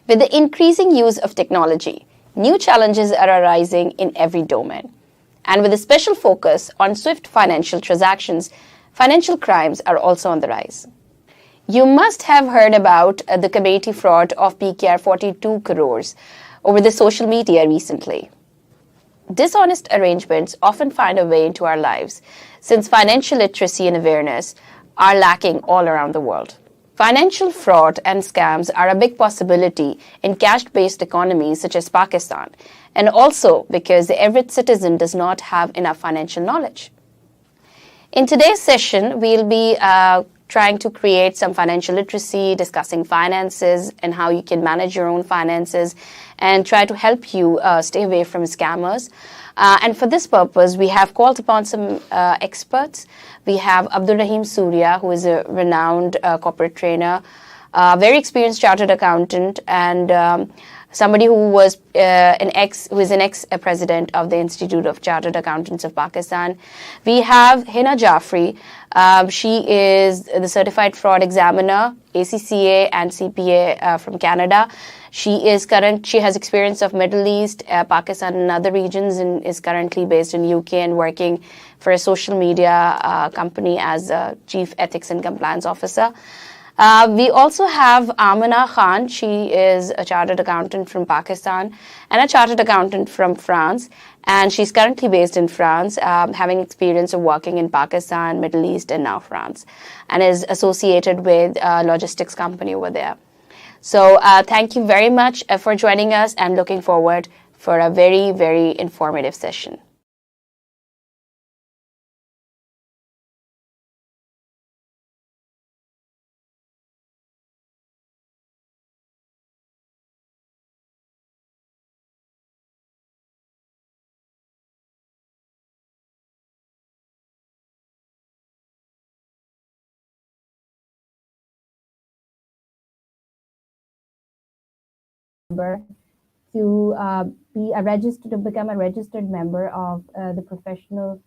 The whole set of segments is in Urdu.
With the increasing use of technology, new challenges are arising in every domain. And with a special focus on swift financial transactions, financial crimes are also on the rise. You must have heard about the committee fraud of PKR 42 crores over the social media recently. Dishonest arrangements often find a way into our lives since financial literacy and awareness are lacking all around the world. Financial fraud and scams are a big possibility in cash-based economies such as Pakistan, and also because the average citizen does not have enough financial knowledge. In today's session, we'll be trying to create some financial literacy, discussing finances and how you can manage your own finances, and try to help you stay away from scammers. And for this purpose, we have called upon some experts. We have Abdul Rahim Surya, who is a renowned corporate trainer, very experienced chartered accountant, and somebody who is an ex-president of the Institute of Chartered Accountants of Pakistan. We have Hina Jaffrey. She is the certified fraud examiner, ACCA and CPA from Canada. She has experience of Middle East, Pakistan, and other regions, and is currently based in UK and working for a social media company as a chief ethics and compliance officer. We also have Amina Khan. She is a chartered accountant from Pakistan and a chartered accountant from France. And she's currently based in France, having experience of working in Pakistan, Middle East, and now France, and is associated with a logistics company over there. So thank you very much for joining us, and looking forward for a very, very informative session. To become a registered member of the Professional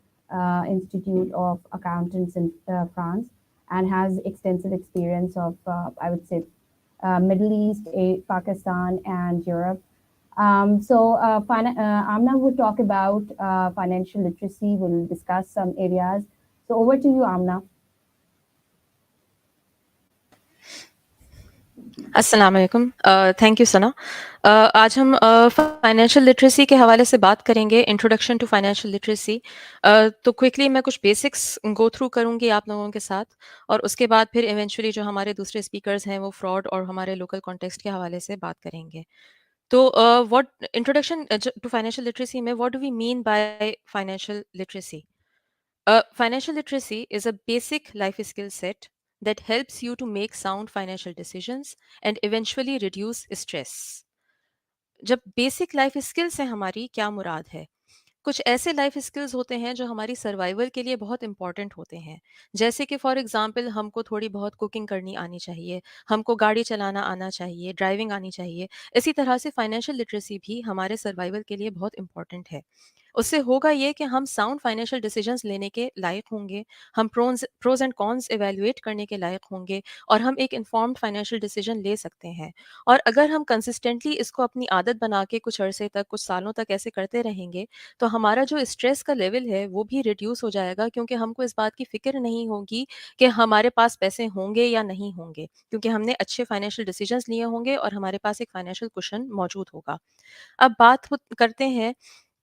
Institute of Accountants in France, and has extensive experience of, I would say, Middle East, Pakistan, and Europe. Amna will talk about financial literacy. We'll discuss some areas. So over to you, Amna. السلام علیکم. تھینک یو ثنا. آج ہم فائنینشیل لٹریسی کے حوالے سے بات کریں گے, انٹروڈکشن ٹو فائنینشیل لٹریسی. تو کوئکلی میں کچھ بیسکس گو تھرو کروں گی آپ لوگوں کے ساتھ, اور اس کے بعد پھر ایونچولی جو ہمارے دوسرے اسپیکرز ہیں وہ فراڈ اور ہمارے لوکل کانٹیکسٹ کے حوالے سے بات کریں گے. تو what introduction to financial literacy میں what do we mean by financial literacy? Financial literacy is a basic life skill set that helps you to make sound financial decisions and eventually reduce stress. جب بیسک لائف اسکل سے ہماری کیا مراد ہے؟ کچھ ایسے لائف اسکلز ہوتے ہیں جو ہماری سروائیول کے لیے بہت امپورٹنٹ ہوتے ہیں, جیسے کہ فار ایگزامپل ہم کو تھوڑی بہت کوکنگ کرنی آنی چاہیے, ہم کو گاڑی چلانا آنا چاہیے, ڈرائیونگ آنی چاہیے. اسی طرح سے فائنینشیل لٹریسی بھی ہمارے سروائیول کے لیے بہت امپورٹنٹ ہے. اس سے ہوگا یہ کہ ہم ساؤنڈ فائنینشیل ڈیسیجنس لینے کے لائق ہوں گے, ہم پروز اینڈ کونس ایویلویٹ کرنے کے لائق ہوں گے, اور ہم ایک انفارمڈ فائنینشیل ڈیسیجن لے سکتے ہیں. اور اگر ہم کنسسٹنٹلی اس کو اپنی عادت بنا کے کچھ عرصے تک, کچھ سالوں تک ایسے کرتے رہیں گے, تو ہمارا جو اسٹریس کا لیول ہے وہ بھی ریڈیوس ہو جائے گا, کیونکہ ہم کو اس بات کی فکر نہیں ہوگی کہ ہمارے پاس پیسے ہوں گے یا نہیں ہوں گے, کیونکہ ہم نے اچھے فائنینشیل ڈیسیجنس لیے ہوں گے اور ہمارے پاس ایک فائنینشیل کوشن موجود ہوگا. اب بات کرتے ہیں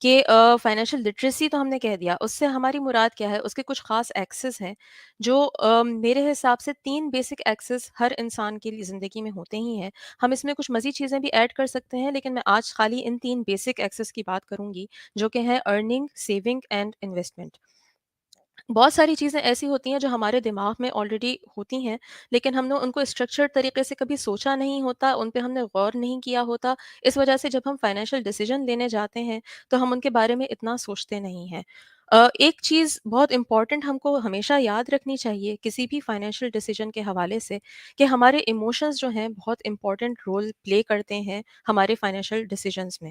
کہ فائنینشیل لٹریسی تو ہم نے کہہ دیا, اس سے ہماری مراد کیا ہے, اس کے کچھ خاص ایکسس ہیں جو میرے حساب سے 3 بیسک ایکسس ہر انسان کی زندگی میں ہوتے ہی ہیں. ہم اس میں کچھ مزید چیزیں بھی ایڈ کر سکتے ہیں, لیکن میں آج خالی ان 3 بیسک ایکسس کی بات کروں گی, جو کہ ہے ارننگ, سیونگ اینڈ انویسٹمنٹ. بہت ساری چیزیں ایسی ہوتی ہیں جو ہمارے دماغ میں آلریڈی ہوتی ہیں, لیکن ہم نے ان کو اسٹرکچرڈ طریقے سے کبھی سوچا نہیں ہوتا, ان پہ ہم نے غور نہیں کیا ہوتا. اس وجہ سے جب ہم فائنینشیل ڈیسیجن لینے جاتے ہیں تو ہم ان کے بارے میں اتنا سوچتے نہیں ہیں. ایک چیز بہت امپورٹنٹ ہم کو ہمیشہ یاد رکھنی چاہیے کسی بھی فائنینشیل ڈیسیجن کے حوالے سے, کہ ہمارے ایموشنز جو ہیں بہت امپورٹنٹ رول پلے کرتے ہیں ہمارے فائنینشیل ڈیسیجنز میں.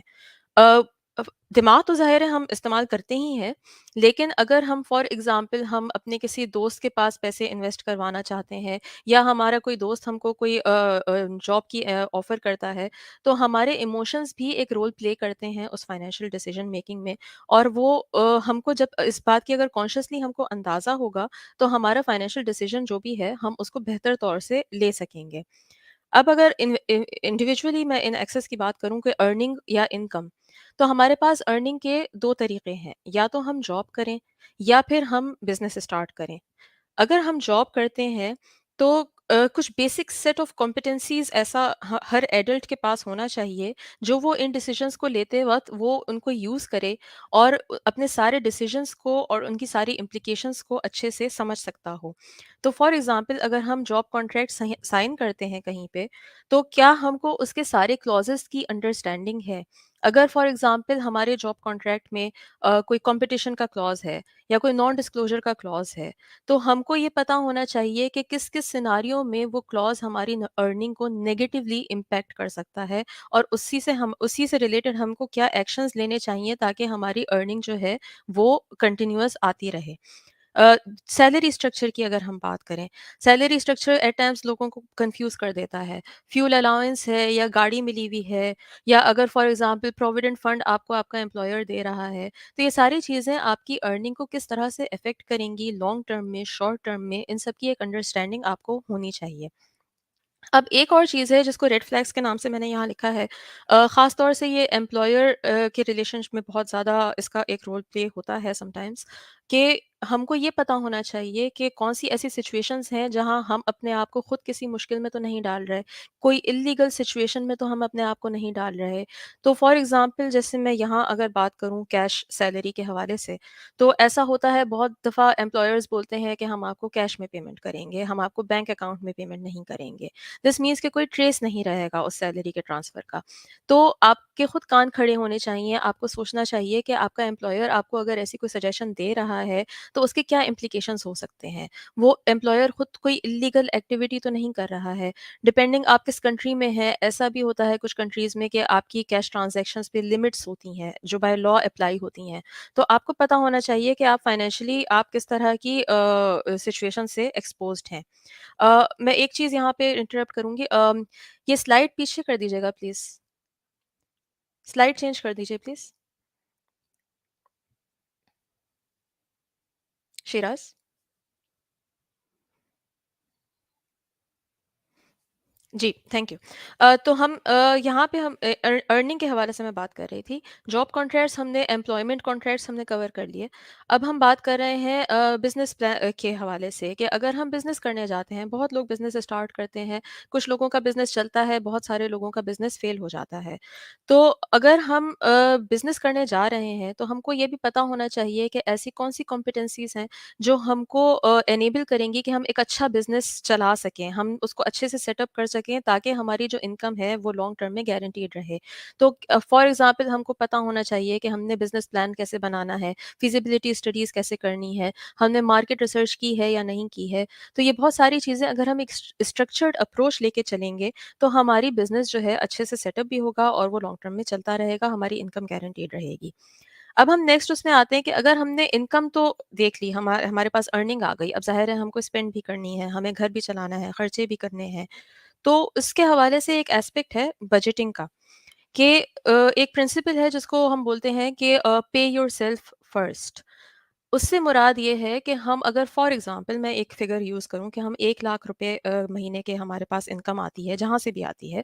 دماغ تو ظاہر ہے ہم استعمال کرتے ہی ہیں، لیکن اگر ہم فار ایگزامپل ہم اپنے کسی دوست کے پاس پیسے انویسٹ کروانا چاہتے ہیں، یا ہمارا کوئی دوست ہم کو کوئی جاب کی آفر کرتا ہے، تو ہمارے ایموشنز بھی ایک رول پلے کرتے ہیں اس فائنینشیل ڈیسیجن میکنگ میں، اور وہ ہم کو جب اس بات کی اگر کانشیسلی ہم کو اندازہ ہوگا، تو ہمارا فائنینشیل ڈیسیجن جو بھی ہے ہم اس کو بہتر طور سے لے سکیں گے۔ اب اگر انڈیویجولی میں ان ایکسس کی بات کروں کہ ارننگ یا انکم، تو ہمارے پاس ارننگ کے دو طریقے ہیں، یا تو ہم جاب کریں یا پھر ہم بزنس اسٹارٹ کریں۔ اگر ہم جاب کرتے ہیں تو کچھ بیسک سیٹ آف کمپٹنسیز ایسا ہر ایڈلٹ کے پاس ہونا چاہیے، جو وہ ان ڈیسیجنس کو لیتے وقت وہ ان کو یوز کرے، اور اپنے سارے ڈیسیجنس کو اور ان کی ساری امپلیکیشنس کو اچھے سے سمجھ سکتا ہو۔ تو فار ایگزامپل اگر ہم جاب کانٹریکٹ سائن کرتے ہیں کہیں پہ، تو کیا ہم کو اس کے سارے کلازز کی انڈرسٹینڈنگ ہے؟ اگر فار ایگزامپل ہمارے جاب کانٹریکٹ میں کوئی کمپٹیشن کا کلاز ہے یا کوئی نان ڈسکلوجر کا کلاز ہے، تو ہم کو یہ پتا ہونا چاہیے کہ کس کس سیناریو میں وہ کلاز ہماری ارننگ کو نیگیٹیولی امپیکٹ کر سکتا ہے، اور اسی سے ریلیٹڈ ہم کو کیا ایکشنز لینے چاہیے تاکہ ہماری ارننگ جو ہے وہ کنٹینیوس آتی رہے۔ سیلری اسٹرکچر کی اگر ہم بات کریں، سیلری اسٹرکچر ایٹ ٹائمس لوگوں کو کنفیوز کر دیتا ہے۔ فیول الاؤنس ہے یا گاڑی ملی ہوئی ہے، یا اگر فار ایگزامپل پروویڈنٹ فنڈ آپ کو آپ کا امپلائر دے رہا ہے، تو یہ ساری چیزیں آپ کی ارننگ کو کس طرح سے افیکٹ کریں گی لانگ ٹرم میں، شارٹ ٹرم میں، ان سب کی ایک انڈرسٹینڈنگ آپ کو ہونی چاہیے۔ اب ایک اور چیز ہے جس کو ریڈ فلیگس کے نام سے میں نے یہاں لکھا ہے، خاص طور سے یہ امپلائر کے ریلیشن میں بہت زیادہ اس کا ایک رول پلے ہوتا ہے سم ٹائمس، کہ ہم کو یہ پتا ہونا چاہیے کہ کون سی ایسی سچویشنز ہیں جہاں ہم اپنے آپ کو خود کسی مشکل میں تو نہیں ڈال رہے، کوئی انلیگل سچویشن میں تو ہم اپنے آپ کو نہیں ڈال رہے۔ تو فار ایگزامپل جیسے میں یہاں اگر بات کروں کیش سیلری کے حوالے سے، تو ایسا ہوتا ہے بہت دفعہ امپلائرز بولتے ہیں کہ ہم آپ کو کیش میں پیمنٹ کریں گے، ہم آپ کو بینک اکاؤنٹ میں پیمنٹ نہیں کریں گے۔ دس مینس کہ کوئی ٹریس نہیں رہے گا اس سیلری کے ٹرانسفر کا۔ تو آپ کے خود کان کھڑے ہونے چاہیے، آپ کو سوچنا چاہیے کہ آپ کا امپلائر آپ کو اگر ایسی کوئی سجیشن دے رہا ہے تو اس کے کیا امپلیکیشنس ہو سکتے ہیں۔ وہ امپلائر خود کوئی انلیگل ایکٹیویٹی تو نہیں کر رہا ہے۔ ڈپینڈنگ آپ کس کنٹری میں ہے، ایسا بھی ہوتا ہے کچھ کنٹریز میں کہ آپ کی کیش ٹرانزیکشنز پہ لمٹس ہوتی ہیں جو بائی لا اپلائی ہوتی ہیں۔ تو آپ کو پتہ ہونا چاہیے کہ آپ فائنینشلی آپ کس طرح کی سچویشن سے ایکسپوزڈ ہیں۔ میں ایک چیز یہاں پہ انٹرپٹ کروں گی، یہ سلائڈ پیچھے کر دیجیے گا پلیز، سلائڈ چینج کر دیجیے پلیز، شیراز۔ جی تھینک یو۔ تو ہم یہاں پہ ہم ارننگ کے حوالے سے میں بات کر رہی تھی، جاب کانٹریکٹس ہم نے، امپلائمنٹ کانٹریکٹس ہم نے کور کر لیے۔ اب ہم بات کر رہے ہیں بزنس کے حوالے سے، کہ اگر ہم بزنس کرنے جاتے ہیں، بہت لوگ بزنس اسٹارٹ کرتے ہیں، کچھ لوگوں کا بزنس چلتا ہے، بہت سارے لوگوں کا بزنس فیل ہو جاتا ہے۔ تو اگر ہم بزنس کرنے جا رہے ہیں تو ہم کو یہ بھی پتہ ہونا چاہیے کہ ایسی کون سی کمپٹنسیز ہیں جو ہم کو انیبل کریں گی کہ ہم ایک اچھا بزنس چلا سکیں، ہم اس کو اچھے سے سیٹ اپ کر سکیں تاکہ ہماری جو انکم ہے وہ لانگ ٹرم میں گارنٹیڈ رہے۔ تو فار ایگزامپل ہم کو پتہ ہونا چاہیے کہ ہم نے بزنس پلان کیسے بنانا ہے، فیزیبلٹی اسٹڈیز کیسے کرنی ہے، ہم نے مارکیٹ ریسرچ کی ہے یا نہیں کی ہے۔ تو یہ بہت ساری چیزیں اگر ہم ایک اسٹرکچرڈ اپروچ لے کے چلیں گے تو ہماری بزنس جو ہے اچھے سے سیٹ اپ بھی ہوگا اور وہ لانگ ٹرم میں چلتا رہے گا، ہماری انکم گارنٹیڈ رہے گی۔ اب ہم نیکسٹ اس میں آتے ہیں کہ اگر ہم نے انکم تو دیکھ لی، ہمارے پاس ارننگ آ گئی، اب ظاہر ہے ہم کو اسپینڈ بھی کرنی ہے، ہمیں گھر بھی چلانا ہے، خرچے بھی کرنے ہیں۔ تو اس کے حوالے سے ایک ایسپیکٹ ہے بجٹنگ کا، کہ ایک پرنسپل ہے جس کو ہم بولتے ہیں کہ پے یور سیلف فرسٹ۔ اس سے مراد یہ ہے کہ ہم اگر فار ایگزامپل میں ایک فگر یوز کروں کہ ہم 1 لاکھ روپے مہینے کے ہمارے پاس انکم آتی ہے، جہاں سے بھی آتی ہے،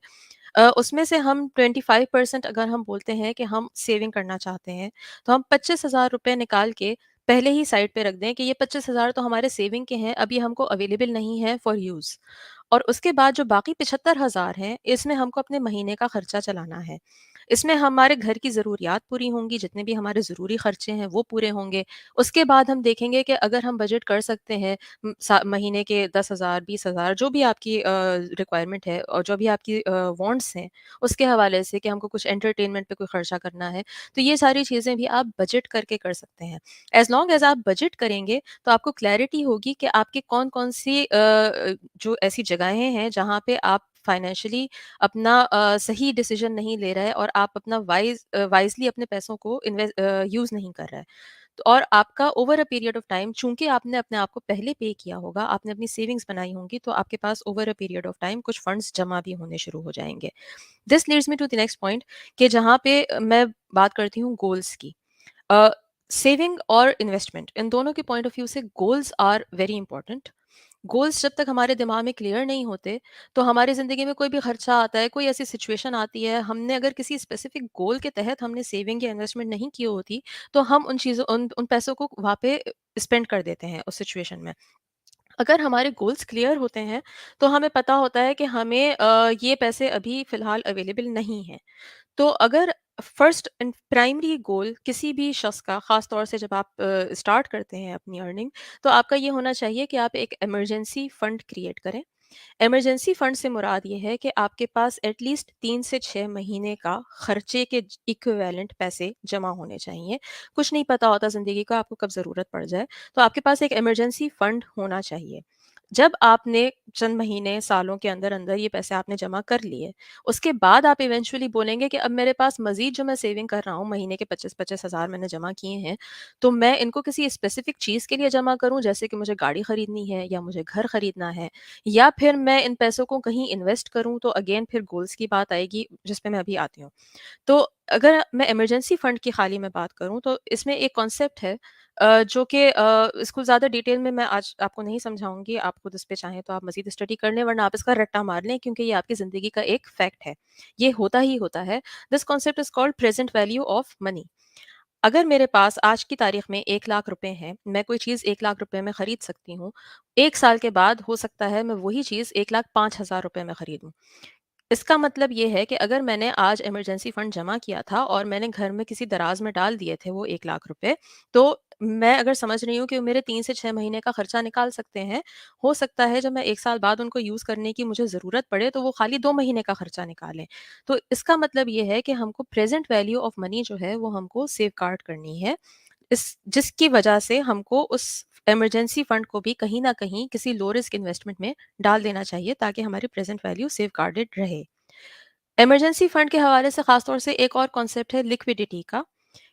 اس میں سے ہم 25% اگر ہم بولتے ہیں کہ ہم سیونگ کرنا چاہتے ہیں، تو ہم 25,000 روپے نکال کے پہلے ہی سائڈ پہ رکھ دیں کہ یہ 25,000 تو ہمارے سیونگ کے ہیں، ابھی ہم کو اویلیبل نہیں ہے فار یوز۔ اور اس کے بعد جو باقی 75,000 ہیں، اس میں ہم کو اپنے مہینے کا خرچہ چلانا ہے۔ اس میں ہمارے گھر کی ضروریات پوری ہوں گی، جتنے بھی ہمارے ضروری خرچے ہیں وہ پورے ہوں گے۔ اس کے بعد ہم دیکھیں گے کہ اگر ہم بجٹ کر سکتے ہیں مہینے کے 10,000 20,000 جو بھی آپ کی ریکوائرمنٹ ہے اور جو بھی آپ کی وانٹس ہیں، اس کے حوالے سے کہ ہم کو کچھ انٹرٹینمنٹ پہ کوئی خرچہ کرنا ہے، تو یہ ساری چیزیں بھی آپ بجٹ کر کے کر سکتے ہیں۔ ایز لانگ ایز آپ بجٹ کریں گے تو آپ کو کلیئرٹی ہوگی کہ آپ کے کون کون سی جو ایسی جگہیں ہیں جہاں پہ آپ فائنینشلی اپنا صحیح ڈیسیجن نہیں لے رہا ہے اور آپ اپنا وائزلی اپنے پیسوں کو یوز نہیں کر رہا ہے. اور آپ کا over a period of time, چونکہ آپ نے اپنے آپ کو پہلے پے کیا ہوگا، آپ نے اپنی سیونگس بنائی ہوں گی، تو آپ کے پاس over a period of time کچھ فنڈس جمع بھی ہونے شروع ہو جائیں گے. This leads me to the next point, کہ جہاں پہ میں بات کرتی ہوں گولس کی. سیونگ اور انویسٹمنٹ، ان دونوں کے پوائنٹ آف ویو سے goals are very important. Goals جب تک ہمارے دماغ میں کلیئر نہیں ہوتے تو ہماری زندگی میں کوئی بھی خرچہ آتا ہے، کوئی ایسی سچویشن آتی ہے، ہم نے اگر کسی اسپیسیفک گول کے تحت ہم نے سیونگ یا انویسٹمنٹ نہیں کی ہوتی تو ہم ان پیسوں کو وہاں پہ اسپینڈ کر دیتے ہیں اس سچویشن میں. اگر ہمارے گولس کلیئر ہوتے ہیں تو ہمیں پتہ ہوتا ہے کہ ہمیں یہ پیسے ابھی فی الحال اویلیبل نہیں ہیں. تو اگر فرسٹ اینڈ پرائمری گول کسی بھی شخص کا، خاص طور سے جب آپ اسٹارٹ کرتے ہیں اپنی ارننگ، تو آپ کا یہ ہونا چاہیے کہ آپ ایک ایمرجنسی فنڈ کریٹ کریں. ایمرجنسی فنڈ سے مراد یہ ہے کہ آپ کے پاس ایٹ لیسٹ 3 سے 6 مہینے کا خرچے کے ایکویویلنٹ پیسے جمع ہونے چاہیے. کچھ نہیں پتا ہوتا زندگی کا، آپ کو کب ضرورت پڑ جائے، تو آپ کے پاس ایک ایمرجنسی فنڈ ہونا چاہیے. جب آپ نے چند مہینے، سالوں کے اندر اندر یہ پیسے آپ نے جمع کر لیے، اس کے بعد آپ ایونچولی بولیں گے کہ اب میرے پاس مزید جو میں سیونگ کر رہا ہوں، مہینے کے 25,000 میں نے جمع کیے ہیں، تو میں ان کو کسی اسپیسیفک چیز کے لیے جمع کروں، جیسے کہ مجھے گاڑی خریدنی ہے یا مجھے گھر خریدنا ہے، یا پھر میں ان پیسوں کو کہیں انویسٹ کروں. تو اگین پھر گولس کی بات آئے گی جس پہ میں ابھی آتی ہوں. تو اگر میں ایمرجنسی فنڈ کی خالی میں بات کروں تو اس میں ایک کانسیپٹ ہے جو کہ اس کو زیادہ ڈیٹیل میں آج آپ کو نہیں سمجھاؤں گی. آپ خود اس پہ چاہیں تو آپ مزید اسٹڈی کر لیں، ورنہ آپ اس کا رٹا مار لیں، کیونکہ یہ آپ کی زندگی کا ایک فیکٹ ہے، یہ ہوتا ہی ہوتا ہے. This concept is called present value of money. اگر میرے پاس آج کی تاریخ میں 1,00,000 روپے ہیں، میں کوئی چیز 1,00,000 روپے میں خرید سکتی ہوں. 1 سال کے بعد ہو سکتا ہے میں وہی چیز 1,05,000 روپے میں خریدوں. اس کا مطلب یہ ہے کہ اگر میں نے آج ایمرجنسی فنڈ جمع کیا تھا اور میں نے گھر میں کسی دراز میں ڈال دیے تھے وہ 1,00,000 روپے، تو میں اگر سمجھ رہی ہوں کہ میرے 3 سے 6 مہینے کا خرچہ نکال سکتے ہیں، ہو سکتا ہے جب میں 1 سال بعد ان کو یوز کرنے کی مجھے ضرورت پڑے تو وہ خالی 2 مہینے کا خرچہ نکالیں. تو اس کا مطلب یہ ہے کہ ہم کو پریزنٹ ویلیو آف منی جو ہے وہ ہم کو سیف گارڈ کرنی ہے، جس کی وجہ سے ہم کو اس ایمرجنسی فنڈ کو بھی کہیں نہ کہیں کسی لو رسک انویسٹمنٹ میں ڈال دینا چاہیے تاکہ ہماری پریزنٹ ویلیو سیف گارڈڈ رہے. ایمرجنسی فنڈ کے حوالے سے خاص طور سے ایک اور کانسیپٹ ہے لکویڈیٹی کا،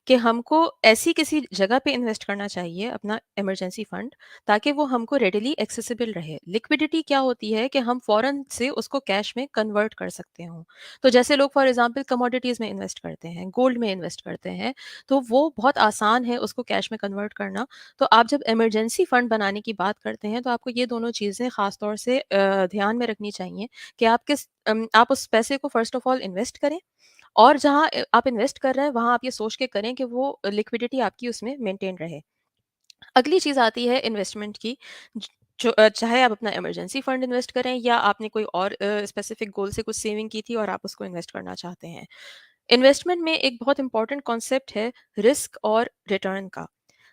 کہ ہم کو ایسی کسی جگہ پہ انویسٹ کرنا چاہیے اپنا ایمرجنسی فنڈ تاکہ وہ ہم کو ریڈیلی ایکسیسیبل رہے. لکویڈیٹی کیا ہوتی ہے کہ ہم فوراً سے اس کو کیش میں کنورٹ کر سکتے ہوں. تو جیسے لوگ فار ایگزامپل کموڈیٹیز میں انویسٹ کرتے ہیں، گولڈ میں انویسٹ کرتے ہیں، تو وہ بہت آسان ہے اس کو کیش میں کنورٹ کرنا. تو آپ جب ایمرجنسی فنڈ بنانے کی بات کرتے ہیں تو آپ کو یہ دونوں چیزیں خاص طور سے دھیان میں رکھنی چاہیے کہ آپ اس پیسے کو فرسٹ آف آل انویسٹ کریں، اور جہاں آپ انویسٹ کر رہے ہیں وہاں آپ یہ سوچ کے کریں کہ وہ لکویڈیٹی آپ کی اس میں مینٹین رہے. اگلی چیز آتی ہے انویسٹمنٹ کی، جو چاہے آپ اپنا ایمرجنسی فنڈ انویسٹ کریں یا آپ نے کوئی اور اسپیسیفک گول سے کچھ سیونگ کی تھی اور آپ اس کو انویسٹ کرنا چاہتے ہیں. انویسٹمنٹ میں ایک بہت امپورٹنٹ کانسیپٹ ہے رسک اور ریٹرن کا.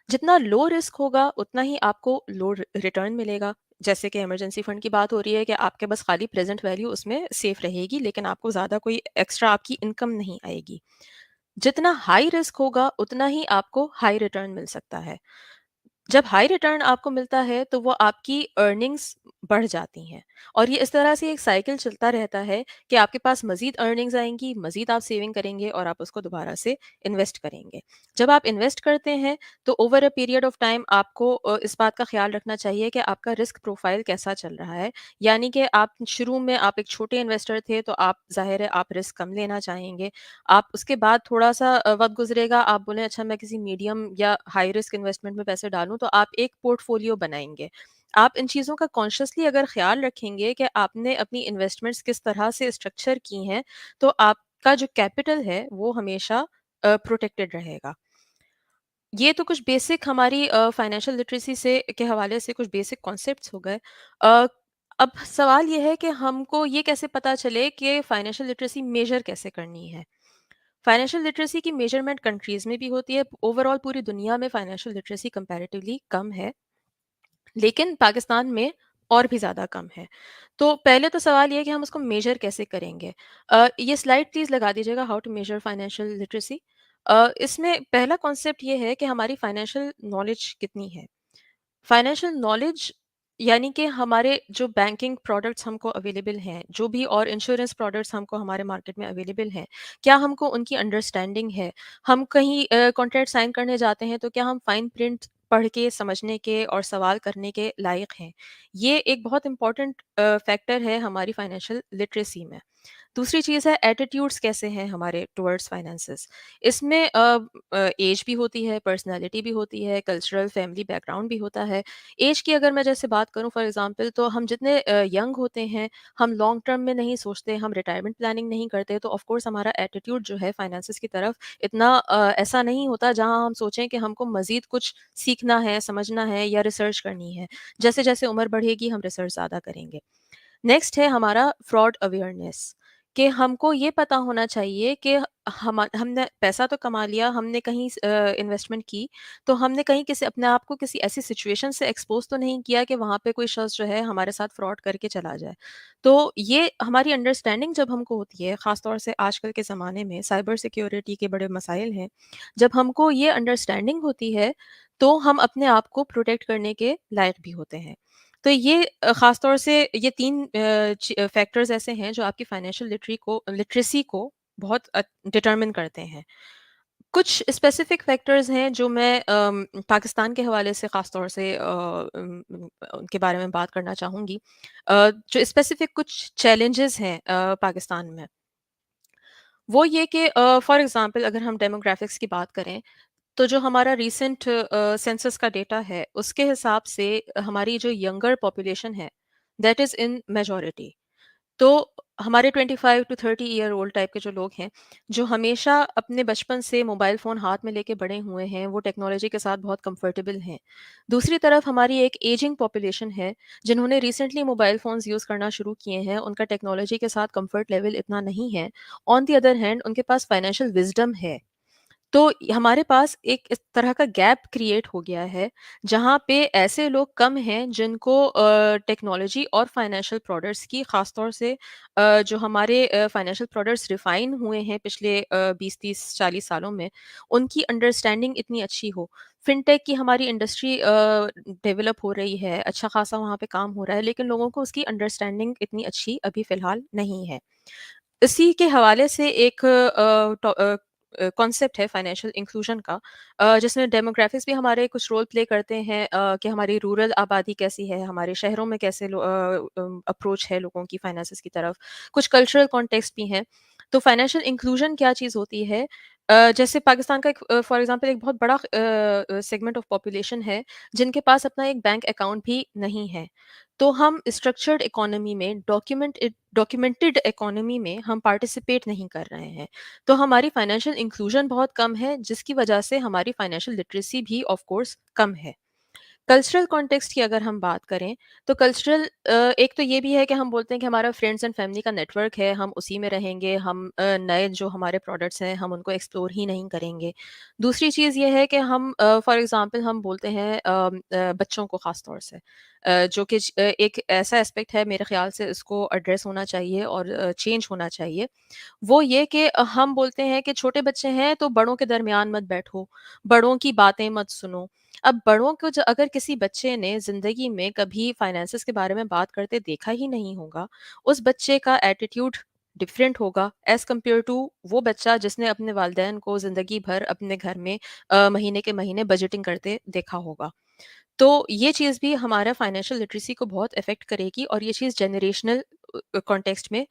جتنا لو رسک ہوگا اتنا ہی آپ کو لو ریٹرن ملے گا. جیسے کہ ایمرجنسی فنڈ کی بات ہو رہی ہے کہ آپ کے بس خالی پریزنٹ ویلیو اس میں سیف رہے گی، لیکن آپ کو زیادہ کوئی ایکسٹرا آپ کی انکم نہیں آئے گی. جتنا ہائی رسک ہوگا اتنا ہی آپ کو ہائی ریٹرن مل سکتا ہے. جب ہائی ریٹرن آپ کو ملتا ہے تو وہ آپ کی ارننگس بڑھ جاتی ہیں، اور یہ اس طرح سے ایک سائیکل چلتا رہتا ہے کہ آپ کے پاس مزید ارننگز آئیں گی، مزید آپ سیونگ کریں گے اور آپ اس کو دوبارہ سے انویسٹ کریں گے. جب آپ انویسٹ کرتے ہیں تو over a period of time آپ کو اس بات کا خیال رکھنا چاہیے کہ آپ کا رسک پروفائل کیسا چل رہا ہے. یعنی کہ آپ شروع میں آپ ایک چھوٹے انویسٹر تھے تو آپ ظاہر ہے آپ رسک کم لینا چاہیں گے. آپ اس کے بعد تھوڑا سا وقت گزرے گا، آپ بولیں اچھا میں کسی میڈیم یا ہائی رسک انویسٹمنٹ میں پیسے ڈالوں، تو آپ ایک پورٹ فولیو بنائیں گے. آپ ان چیزوں کا کانشیسلی اگر خیال رکھیں گے کہ آپ نے اپنی انویسٹمنٹس کس طرح سے اسٹرکچر کی ہیں، تو آپ کا جو کیپٹل ہے وہ ہمیشہ پروٹیکٹڈ رہے گا. یہ تو کچھ بیسک ہماری فائنینشیل لٹریسی سے کے حوالے سے کچھ بیسک کانسیپٹس ہو گئے. آ، اب سوال یہ ہے کہ ہم کو یہ کیسے پتا چلے کہ فائنینشیل لٹریسی میجر کیسے کرنی ہے. فائنینشیل لٹریسی کی میجرمنٹ کنٹریز میں بھی ہوتی ہے. اوور آل پوری دنیا میں فائنینشیل لٹریسی کمپیریٹیولی کم ہے، لیکن پاکستان میں اور بھی زیادہ کم ہے. تو پہلے تو سوال یہ ہے کہ ہم اس کو میجر کیسے کریں گے. یہ سلائڈ پلیز لگا دیجیے گا، how to measure financial literacy. اس میں پہلا کانسیپٹ یہ ہے کہ ہماری فائنینشیل نالج کتنی ہے. فائنینشیل نالج یعنی کہ ہمارے جو بینکنگ پروڈکٹس ہم کو اویلیبل ہیں، جو بھی اور انشورنس پروڈکٹس ہم کو ہمارے مارکیٹ میں اویلیبل ہیں، کیا ہم کو ان کی انڈرسٹینڈنگ ہے؟ ہم کہیں کانٹریکٹ سائن کرنے جاتے ہیں تو کیا ہم فائن پرنٹ پڑھ کے سمجھنے کے اور سوال کرنے کے لائق ہیں؟ یہ ایک بہت امپورٹنٹ فیکٹر ہے ہماری فائنینشیل لٹریسی میں۔ دوسری چیز ہے ایٹیٹیوڈس کیسے ہیں ہمارے ٹورڈز فائنینسز۔ اس میں ایج بھی ہوتی ہے، پرسنالٹی بھی ہوتی ہے، کلچرل فیملی بیک گراؤنڈ بھی ہوتا ہے۔ ایج کی اگر میں جیسے بات کروں فار ایگزامپل، تو ہم جتنے ینگ ہوتے ہیں، ہم لانگ ٹرم میں نہیں سوچتے، ہم ریٹائرمنٹ پلاننگ نہیں کرتے، تو آف کورس ہمارا ایٹیٹیوڈ جو ہے فائنینسز کی طرف اتنا ایسا نہیں ہوتا جہاں ہم سوچیں کہ ہم کو مزید کچھ سیکھنا ہے، سمجھنا ہے یا ریسرچ کرنی ہے۔ جیسے جیسے عمر بڑھے گی ہم ریسرچ زیادہ کریں گے۔ نیکسٹ ہے ہمارا فراڈ اویئرنیس، کہ ہم کو یہ پتا ہونا چاہیے کہ ہم نے پیسہ تو کما لیا، ہم نے کہیں انویسٹمنٹ کی، تو ہم نے کہیں کسی اپنے آپ کو کسی ایسی سچویشن سے ایکسپوز تو نہیں کیا کہ وہاں پہ کوئی شخص جو ہے ہمارے ساتھ فراڈ کر کے چلا جائے۔ تو یہ ہماری انڈرسٹینڈنگ جب ہم کو ہوتی ہے، خاص طور سے آج کل کے زمانے میں سائبر سیکیورٹی کے بڑے مسائل ہیں، جب ہم کو یہ انڈرسٹینڈنگ ہوتی ہے تو ہم اپنے آپ کو پروٹیکٹ کرنے کے لائق بھی ہوتے ہیں۔ تو یہ خاص طور سے یہ 3 فیکٹرز ایسے ہیں جو آپ کی فائنینشیل لٹریسی کو بہت ڈٹرمن کرتے ہیں۔ کچھ اسپیسیفک فیکٹرز ہیں جو میں پاکستان کے حوالے سے خاص طور سے ان کے بارے میں بات کرنا چاہوں گی۔ جو اسپیسیفک کچھ چیلنجز ہیں پاکستان میں، وہ یہ کہ فار ایگزامپل اگر ہم ڈیموگرافکس کی بات کریں، تو جو ہمارا ریسنٹ سینسس کا ڈیٹا ہے، اس کے حساب سے ہماری جو ینگر پاپولیشن ہے دیٹ از ان میجورٹی۔ تو ہمارے 25 ٹو 30 ایئر اولڈ ٹائپ کے جو لوگ ہیں، جو ہمیشہ اپنے بچپن سے موبائل فون ہاتھ میں لے کے بڑے ہوئے ہیں، وہ ٹیکنالوجی کے ساتھ بہت کمفرٹیبل ہیں۔ دوسری طرف ہماری ایک ایجنگ پاپولیشن ہے، جنہوں نے ریسنٹلی موبائل فونز یوز کرنا شروع کیے ہیں، ان کا ٹیکنالوجی کے ساتھ کمفرٹ لیول اتنا نہیں ہے۔ آن دی ادر ہینڈ ان کے پاس فائنینشیل وزڈم ہے۔ تو ہمارے پاس ایک اس طرح کا گیپ کریٹ ہو گیا ہے، جہاں پہ ایسے لوگ کم ہیں جن کو ٹیکنالوجی اور فائنینشیل پروڈکٹس کی، خاص طور سے جو ہمارے فائنینشیل پروڈکٹس ریفائن ہوئے ہیں پچھلے 20 30 40 سالوں میں، ان کی انڈرسٹینڈنگ اتنی اچھی ہو۔ فن ٹیک کی ہماری انڈسٹری ڈیولپ ہو رہی ہے، اچھا خاصا وہاں پہ کام ہو رہا ہے، لیکن لوگوں کو اس کی انڈرسٹینڈنگ اتنی اچھی ابھی فی الحال نہیں ہے۔ اسی کے حوالے سے ایک کانسیپٹ ہے فائنینشیل انکلوژن کا، جس میں ڈیموگرافکس بھی ہمارے کچھ رول پلے کرتے ہیں، کہ ہماری رورل آبادی کیسی ہے، ہمارے شہروں میں کیسے اپروچ ہے لوگوں کی فائنینسز کی طرف، کچھ کلچرل کانٹیکسٹ بھی ہیں۔ تو فائنینشیل انکلوژن کیا چیز ہوتی ہے؟ جیسے پاکستان کا ایک فار ایگزامپل ایک بہت بڑا سیگمنٹ آف پاپولیشن ہے جن کے پاس اپنا ایک بینک اکاؤنٹ بھی نہیں ہے۔ تو ہم اسٹرکچرڈ اکانومی میں، ڈاکیومنٹڈ اکانومی میں ہم پارٹیسپیٹ نہیں کر رہے ہیں۔ تو ہماری فائنینشیل انکلوژن بہت کم ہے، جس کی وجہ سے ہماری فائنینشیل لٹریسی بھی آف کورس کم ہے۔ کلچرل کانٹیکسٹ کی اگر ہم بات کریں، تو کلچرل ایک تو یہ بھی ہے کہ ہم بولتے ہیں کہ ہمارا فرینڈس اینڈ فیملی کا نیٹ ورک ہے، ہم اسی میں رہیں گے، ہم نئے جو ہمارے پروڈکٹس ہیں ہم ان کو ایکسپلور ہی نہیں کریں گے۔ دوسری چیز یہ ہے کہ ہم فار ایگزامپل ہم بولتے ہیں بچوں کو خاص طور سے، جو کہ ایک ایسا اسپیکٹ ہے میرے خیال سے اس کو ایڈریس ہونا چاہیے اور چینج ہونا چاہیے۔ وہ یہ کہ ہم بولتے ہیں کہ چھوٹے بچے ہیں تو بڑوں کے درمیان مت بیٹھو، بڑوں کی باتیں مت سنو۔ اب بڑوں کو اگر کسی بچے نے زندگی میں کبھی فائنینسز کے بارے میں بات کرتے دیکھا ہی نہیں ہوگا، اس بچے کا ایٹیٹیوڈ ڈفرینٹ ہوگا ایز کمپیئر ٹو وہ بچہ جس نے اپنے والدین کو زندگی بھر اپنے گھر میں مہینے کے مہینے بجٹنگ کرتے دیکھا ہوگا۔ تو یہ چیز بھی ہمارا فائنینشیل لٹریسی کو بہت افیکٹ کرے گی، اور یہ چیز جنریشنل کانٹیکسٹ میں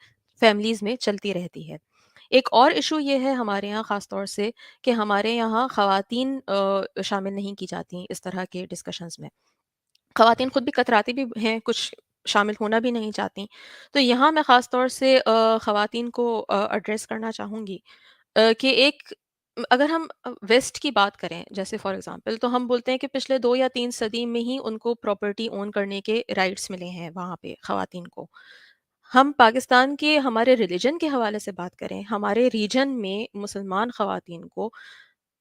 فیملیز میں چلتی رہتی ہے۔ ایک اور ایشو یہ ہے ہمارے یہاں خاص طور سے کہ ہمارے یہاں خواتین شامل نہیں کی جاتی اس طرح کے ڈسکشنز میں۔ خواتین خود بھی کتراتی بھی ہیں، کچھ شامل ہونا بھی نہیں چاہتی۔ تو یہاں میں خاص طور سے خواتین کو ایڈریس کرنا چاہوں گی کہ ایک اگر ہم ویسٹ کی بات کریں جیسے فار ایگزامپل، تو ہم بولتے ہیں کہ پچھلے 2 یا 3 صدی میں ہی ان کو پراپرٹی اون کرنے کے رائٹس ملے ہیں وہاں پہ خواتین کو۔ ہم پاکستان کے ہمارے ریلیجن کے حوالے سے بات کریں، ہمارے ریجن میں مسلمان خواتین کو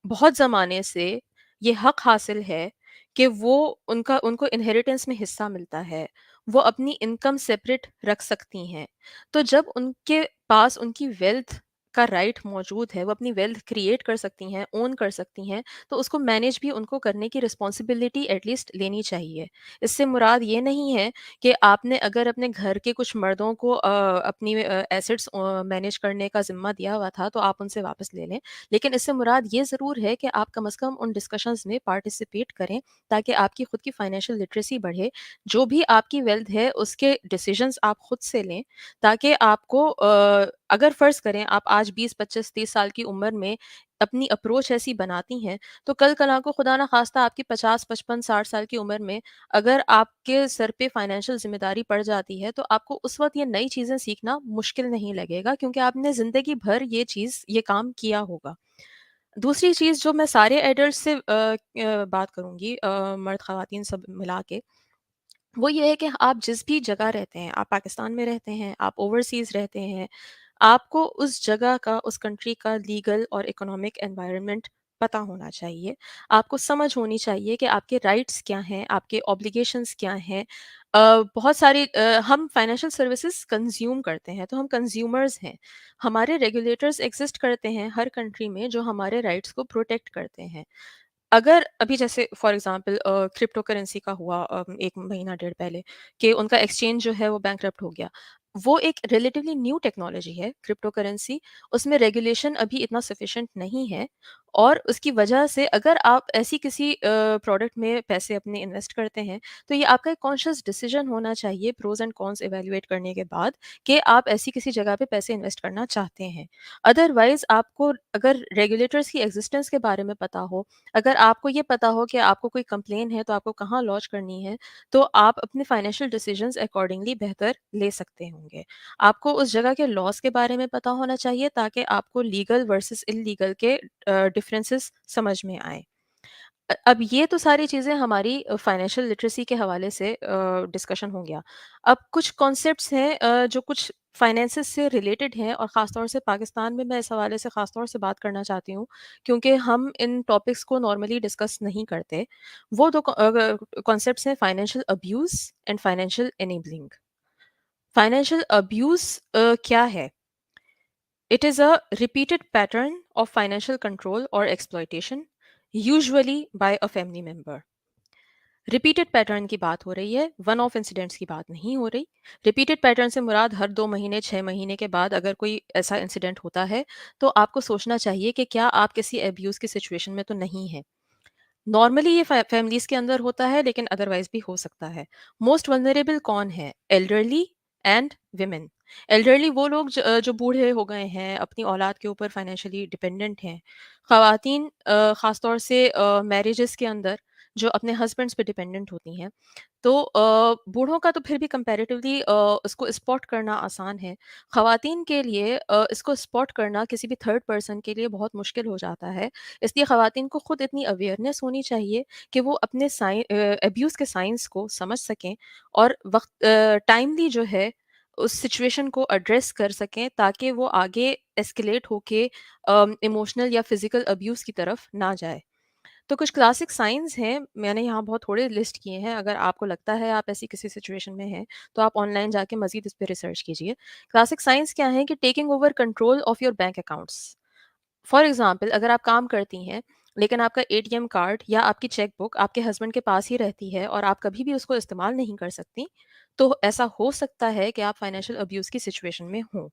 بہت زمانے سے یہ حق حاصل ہے کہ ان کو انہیریٹنس میں حصہ ملتا ہے، وہ اپنی انکم سیپریٹ رکھ سکتی ہیں۔ تو جب ان کے پاس ان کی ویلتھ کا رائٹ موجود ہے، وہ اپنی ویلتھ کریٹ کر سکتی ہیں، اون کر سکتی ہیں، تو اس کو مینیج بھی ان کو کرنے کی رسپانسبلٹی ایٹ لیسٹ لینی چاہیے. اس سے مراد یہ نہیں ہے کہ آپ نے اگر اپنے گھر کے کچھ مردوں کو اپنی ایسٹس مینیج کرنے کا ذمہ دیا ہوا تھا تو آپ ان سے واپس لے لیں، لیکن اس سے مراد یہ ضرور ہے کہ آپ کم از کم ان ڈسکشنز میں پارٹیسپیٹ کریں تاکہ آپ کی خود کی فائنینشیل لٹریسی بڑھے. جو بھی آپ کی ویلتھ ہے اس کے ڈیسیجنز آپ خود سے لیں تاکہ آپ کو اگر فرض کریں آپ آج 20 25 30 سال کی عمر میں اپنی اپروچ ایسی بناتی ہیں تو کل کل کو خدا نہ خواستہ آپ کی 50 55 60 سال کی عمر میں اگر آپ کے سر پہ فائنینشیل ذمہ داری پڑ جاتی ہے تو آپ کو اس وقت یہ نئی چیزیں سیکھنا مشکل نہیں لگے گا کیونکہ آپ نے زندگی بھر یہ کام کیا ہوگا. دوسری چیز جو میں سارے ایڈلٹس سے بات کروں گی، مرد خواتین سب ملا کے، وہ یہ ہے کہ آپ جس بھی جگہ رہتے ہیں، آپ پاکستان میں رہتے ہیں، آپ اوورسیز رہتے ہیں، آپ کو اس جگہ کا، اس کنٹری کا لیگل اور اکنامک انوائرمنٹ پتہ ہونا چاہیے. آپ کو سمجھ ہونی چاہیے کہ آپ کے رائٹس کیا ہیں، آپ کے اوبلیگیشنس کیا ہیں. بہت ساری ہم فائنینشیل سروسز کنزیوم کرتے ہیں تو ہم کنزیومرز ہیں. ہمارے ریگولیٹرز ایگزسٹ کرتے ہیں ہر کنٹری میں جو ہمارے رائٹس کو پروٹیکٹ کرتے ہیں. اگر ابھی جیسے فار ایگزامپل کرپٹو کرنسی کا ہوا 1 مہینہ 1.5 پہلے کہ ان کا ایکسچینج جو ہے وہ بینکرپٹ ہو گیا. وہ ایک ریلیٹیولی نیو ٹیکنالوجی ہے کرپٹو کرنسی، اس میں ریگولیشن ابھی اتنا سفیشینٹ نہیں ہے، اور اس کی وجہ سے اگر آپ ایسی کسی پروڈکٹ میں پیسے اپنے انویسٹ کرتے ہیں تو یہ آپ کا ایک کانشیس ڈیسیجن ہونا چاہیے پروز اینڈ کونس ایویلویٹ کرنے کے بعد کہ آپ ایسی کسی جگہ پہ پیسے انویسٹ کرنا چاہتے ہیں. ادروائز آپ کو اگر ریگولیٹرس کی ایگزسٹنس کے بارے میں پتہ ہو، اگر آپ کو یہ پتا ہو کہ آپ کو کوئی کمپلین ہے تو آپ کو کہاں لانچ کرنی ہے، تو آپ اپنے فائنینشیل ڈیسیجنز اکارڈنگلی بہتر لے سکتے ہوں گے. آپ کو اس جگہ کے لاس کے بارے میں پتا ہونا چاہیے تاکہ آپ کو لیگل ورسز ان لیگل کے ڈفرینسز سمجھ میں آئیں. اب یہ تو ساری چیزیں ہماری فائنینشیل لٹریسی کے حوالے سے ڈسکشن ہو گیا. اب کچھ کانسیپٹس ہیں جو کچھ فائنینسز سے ریلیٹڈ ہیں، اور خاص طور سے پاکستان میں اس حوالے سے خاص طور سے بات کرنا چاہتی ہوں کیونکہ ہم ان ٹاپکس کو نارملی ڈسکس نہیں کرتے. وہ دو کانسیپٹس ہیں financial abuse and financial enabling. Financial abuse کیا ہے؟ It is a repeated pattern of financial control or exploitation, usually by a family member. Repeated pattern کی بات ہو رہی ہے، ون آف انسیڈنٹس کی بات نہیں ہو رہی. ریپیٹڈ پیٹرن سے مراد ہر 2 مہینے 6 مہینے کے بعد اگر کوئی ایسا انسیڈنٹ ہوتا ہے تو آپ کو سوچنا چاہیے کہ کیا آپ کسی ابیوز کی سچویشن میں تو نہیں ہیں. نارملی یہ فیملیز کے اندر ہوتا ہے لیکن ادروائز بھی ہو سکتا ہے. موسٹ ولنریبل کون ہے؟ Elderly and women. ایلڈرلی وہ لوگ جو بوڑھے ہو گئے ہیں، اپنی اولاد کے اوپر فائنینشلی ڈپینڈنٹ ہیں. خواتین خاص طور سے میریجز کے اندر جو اپنے ہسبینڈس پہ ڈپینڈنٹ ہوتی ہیں. تو بوڑھوں کا تو پھر بھی کمپیریٹیولی اس کو اسپاٹ کرنا آسان ہے. خواتین کے لیے اس کو اسپاٹ کرنا کسی بھی تھرڈ پرسن کے لیے بہت مشکل ہو جاتا ہے. اس لیے خواتین کو خود اتنی اویئرنیس ہونی چاہیے کہ وہ اپنے ابیوز کے سائنس کو سمجھ سکیں اور وقت ٹائملی جو ہے اس سچویشن کو ایڈریس کر سکیں تاکہ وہ آگے ایسکلیٹ ہو کے ایموشنل یا فزیکل ابیوز کی طرف نہ جائے. تو کچھ کلاسک سائنز ہیں، میں نے یہاں بہت تھوڑے لسٹ کیے ہیں. اگر آپ کو لگتا ہے آپ ایسی کسی سچویشن میں ہیں تو آپ آن لائن جا کے مزید اس پہ ریسرچ کیجیے. کلاسک سائنس کیا ہیں کہ taking over control of your bank accounts. For example اگر آپ کام کرتی ہیں لیکن آپ کا ATM کارڈ یا آپ کی چیک بک آپ کے ہسبینڈ کے پاس ہی رہتی ہے اور آپ کبھی بھی اس کو استعمال نہیں کر سکتی، تو ایسا ہو سکتا ہے کہ آپ فائنینشیل ابیوز کی سچویشن میں ہوں.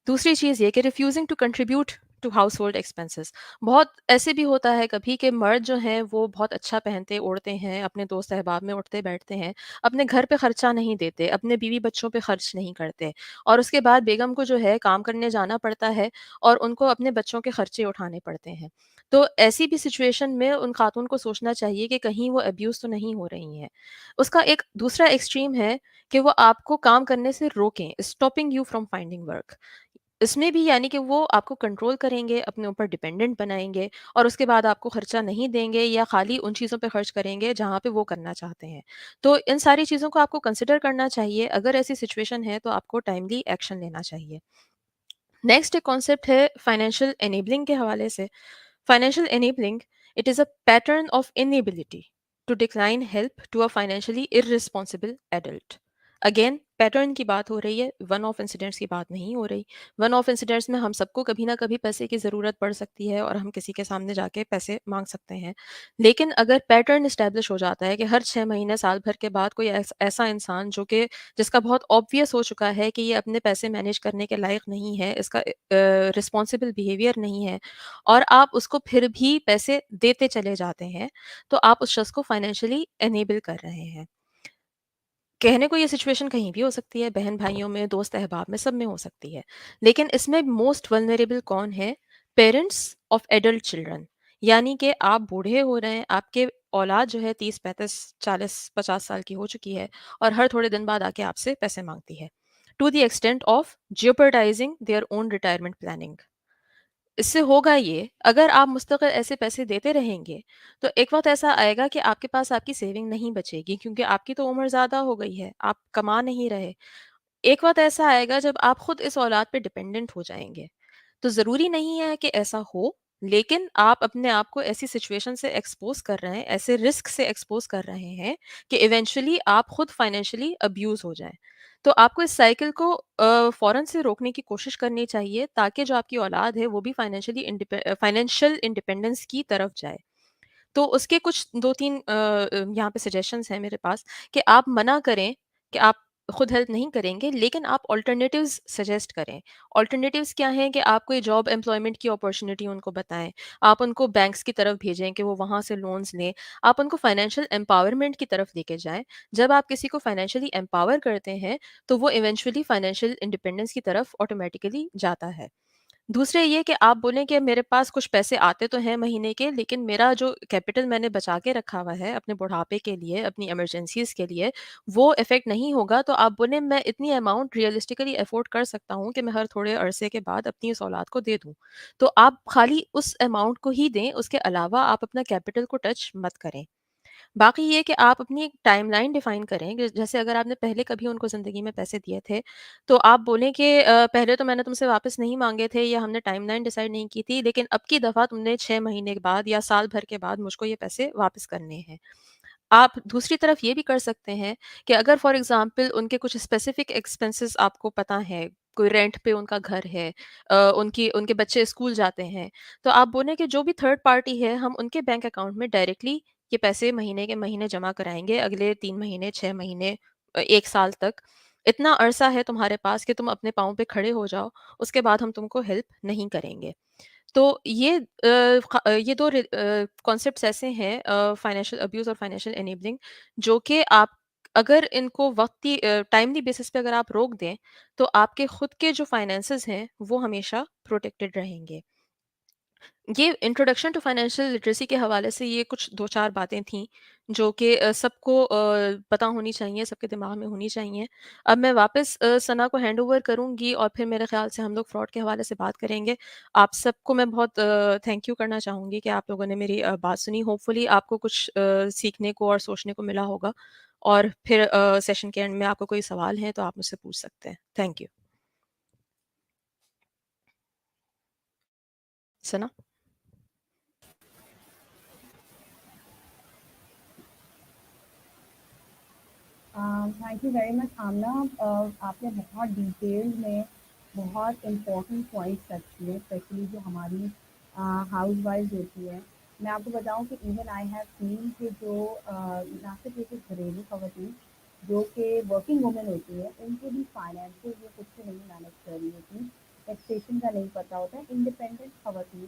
دوسری چیز یہ کہ refusing to contribute to household expenses. بہت ایسے بھی ہوتا ہے کبھی کہ مرد جو ہیں وہ بہت اچھا پہنتے اوڑھتے ہیں، اپنے دوست احباب میں اٹھتے بیٹھتے ہیں، اپنے گھر پہ خرچہ نہیں دیتے، اپنے بیوی بچوں پہ خرچ نہیں کرتے، اور اس کے بعد بیگم کو جو ہے کام کرنے جانا پڑتا ہے اور ان کو اپنے بچوں کے خرچے اٹھانے پڑتے ہیں. تو ایسی بھی سچویشن میں ان خاتون کو سوچنا چاہیے کہ کہیں وہ ابیوز تو نہیں ہو رہی ہیں. اس کا ایک دوسرا ایکسٹریم ہے کہ وہ آپ کو کام کرنے سے روکیں، stopping you from finding work. اس میں بھی یعنی کہ وہ آپ کو کنٹرول کریں گے، اپنے اوپر ڈیپینڈنٹ بنائیں گے، اور اس کے بعد آپ کو خرچہ نہیں دیں گے یا خالی ان چیزوں پہ خرچ کریں گے جہاں پہ وہ کرنا چاہتے ہیں. تو ان ساری چیزوں کو آپ کو کنسیڈر کرنا چاہیے. اگر ایسی سچویشن ہے تو آپ کو ٹائملی ایکشن لینا چاہیے. نیکسٹ ایک کانسیپٹ ہے فائنینشیل انیبلنگ کے حوالے سے. Financial enabling it is a pattern of inability to decline help to a financially irresponsible adult. Again pattern کی بات ہو رہی ہے، ون آف انسیڈنٹس کی بات نہیں ہو رہی. ون آف انسیڈنٹس میں ہم سب کو کبھی نہ کبھی پیسے کی ضرورت پڑ سکتی ہے اور ہم کسی کے سامنے جا کے پیسے مانگ سکتے ہیں. لیکن اگر پیٹرن اسٹیبلش ہو جاتا ہے کہ ہر 6 مہینے سال بھر کے بعد کوئی ایسا انسان جو کہ جس کا بہت آبویس ہو چکا ہے کہ یہ اپنے پیسے مینیج کرنے کے لائق نہیں ہے، اس کا رسپانسبل بیہیویئر نہیں ہے، اور آپ اس کو پھر بھی پیسے دیتے چلے جاتے ہیں، تو آپ اس شخص کو فائنینشلی انیبل کر رہے ہیں. کہنے کو یہ سچویشن کہیں بھی ہو سکتی ہے، بہن بھائیوں میں، دوست احباب میں، سب میں ہو سکتی ہے. لیکن اس میں موسٹ ولنریبل کون ہے؟ Parents of adult children. یعنی کہ آپ بوڑھے ہو رہے ہیں، آپ کے اولاد جو ہے 30 35 40 50 سال کی ہو چکی ہے اور ہر تھوڑے دن بعد آ کے آپ سے پیسے مانگتی ہے، to the extent of jeopardizing their own retirement planning. اس سے ہوگا یہ، اگر آپ مستقل ایسے پیسے دیتے رہیں گے تو ایک وقت ایسا آئے گا کہ آپ کے پاس آپ کی سیونگ نہیں بچے گی، کیونکہ آپ کی تو عمر زیادہ ہو گئی ہے، آپ کما نہیں رہے. ایک وقت ایسا آئے گا جب آپ خود اس اولاد پہ ڈپینڈنٹ ہو جائیں گے. تو ضروری نہیں ہے کہ ایسا ہو، لیکن آپ اپنے آپ کو ایسی سچویشن سے ایکسپوز کر رہے ہیں، ایسے رسک سے ایکسپوز کر رہے ہیں کہ ایونچولی آپ خود فائنینشلی ابیوز ہو جائیں. تو آپ کو اس سائیکل کو فوراً سے روکنے کی کوشش کرنی چاہیے، تاکہ جو آپ کی اولاد ہے وہ بھی فائنینشیل انڈیپینڈنس کی طرف جائے. تو اس کے کچھ 2 3 یہاں پہ سجیشنس ہیں میرے پاس کہ آپ منع کریں کہ آپ خود ہیلپ نہیں کریں گے، لیکن آپ آلٹرنیٹیوز سجیسٹ کریں. آلٹرنیٹیوز کیا ہیں؟ کہ آپ کوئی جاب امپلائمنٹ کی اپارچونیٹی ان کو بتائیں، آپ ان کو بینکس کی طرف بھیجیں کہ وہ وہاں سے لونز لیں، آپ ان کو فائنینشیل امپاورمنٹ کی طرف لے کے جائیں. جب آپ کسی کو فائنینشیلی امپاور کرتے ہیں تو وہ ایونچولی فائنینشیل انڈیپینڈنس کی طرف آٹومیٹیکلی جاتا ہے. دوسرے یہ کہ آپ بولیں کہ میرے پاس کچھ پیسے آتے تو ہیں مہینے کے، لیکن میرا جو کیپٹل میں نے بچا کے رکھا ہوا ہے اپنے بڑھاپے کے لیے، اپنی ایمرجنسیز کے لیے، وہ افیکٹ نہیں ہوگا. تو آپ بولیں میں اتنی اماؤنٹ ریئلسٹیکلی افورڈ کر سکتا ہوں کہ میں ہر تھوڑے عرصے کے بعد اپنی اس اولاد کو دے دوں. تو آپ خالی اس اماؤنٹ کو ہی دیں، اس کے علاوہ آپ اپنا کیپٹل کو ٹچ مت کریں. باقی یہ کہ آپ اپنی ایک ٹائم لائن ڈیفائن کریں کہ جیسے اگر آپ نے پہلے کبھی ان کو زندگی میں پیسے دیے تھے تو آپ بولیں کہ پہلے تو میں نے تم سے واپس نہیں مانگے تھے یا ہم نے ٹائم لائن ڈیسائیڈ نہیں کی تھی، لیکن اب کی دفعہ تم نے 6 مہینے کے بعد یا سال بھر کے بعد مجھ کو یہ پیسے واپس کرنے ہیں. آپ دوسری طرف یہ بھی کر سکتے ہیں کہ اگر فار ایگزامپل ان کے کچھ اسپیسیفک ایکسپنسز آپ کو پتہ ہے، کوئی رینٹ پہ ان کا گھر ہے، ان کے بچے اسکول جاتے ہیں، تو آپ بولیں کہ جو بھی تھرڈ پارٹی ہے ہم ان کے بینک اکاؤنٹ میں ڈائریکٹلی یہ پیسے مہینے کے مہینے جمع کرائیں گے، اگلے 3 مہینے 6 مہینے 1 سال تک. اتنا عرصہ ہے تمہارے پاس کہ تم اپنے پاؤں پہ کھڑے ہو جاؤ، اس کے بعد ہم تم کو ہیلپ نہیں کریں گے. تو یہ 2 کانسیپٹس ایسے ہیں فائنینشیل ابیوز اور فائنینشیل انیبلنگ، جو کہ آپ اگر ان کو وقتی ٹائملی بیسس پہ اگر آپ روک دیں تو آپ کے خود کے جو فائنینسز ہیں وہ ہمیشہ پروٹیکٹڈ رہیں گے. یہ انٹروڈکشن ٹو فائنینشیل لٹریسی کے حوالے سے یہ کچھ 2 4 باتیں تھیں جو کہ سب کو پتہ ہونی چاہیے، سب کے دماغ میں ہونی چاہیے. اب میں واپس ثنا کو ہینڈ اوور کروں گی اور پھر میرے خیال سے ہم لوگ فراڈ کے حوالے سے بات کریں گے. آپ سب کو میں بہت تھینک یو کرنا چاہوں گی کہ آپ لوگوں نے میری بات سنی. ہوپ فلی آپ کو کچھ سیکھنے کو اور سوچنے کو ملا ہوگا، اور پھر سیشن کے اینڈ میں آپ کو کوئی سوال ہیں تو آپ مجھ سے پوچھ سکتے ہیں. Thank you. Sana. Thank you very much Amna. آپ نے بہت ڈیٹیل میں بہت امپورٹنٹ پوائنٹس رکھ دیے، اسپیشلی جو ہماری ہاؤس وائف ہوتی ہے. میں آپ کو بتاؤں کہ ایون آئی ہیو سین کہ جو نہ صرف یہ گھریلو خواتین جو کہ ورکنگ وومن ہوتی ہے ان کے بھی فائنینسز وہ خود سے نہیں مینیج کر رہی ہوتی، ٹیکسیشن کا نہیں پتہ ہوتا ہے. انڈیپینڈنٹ خواتین،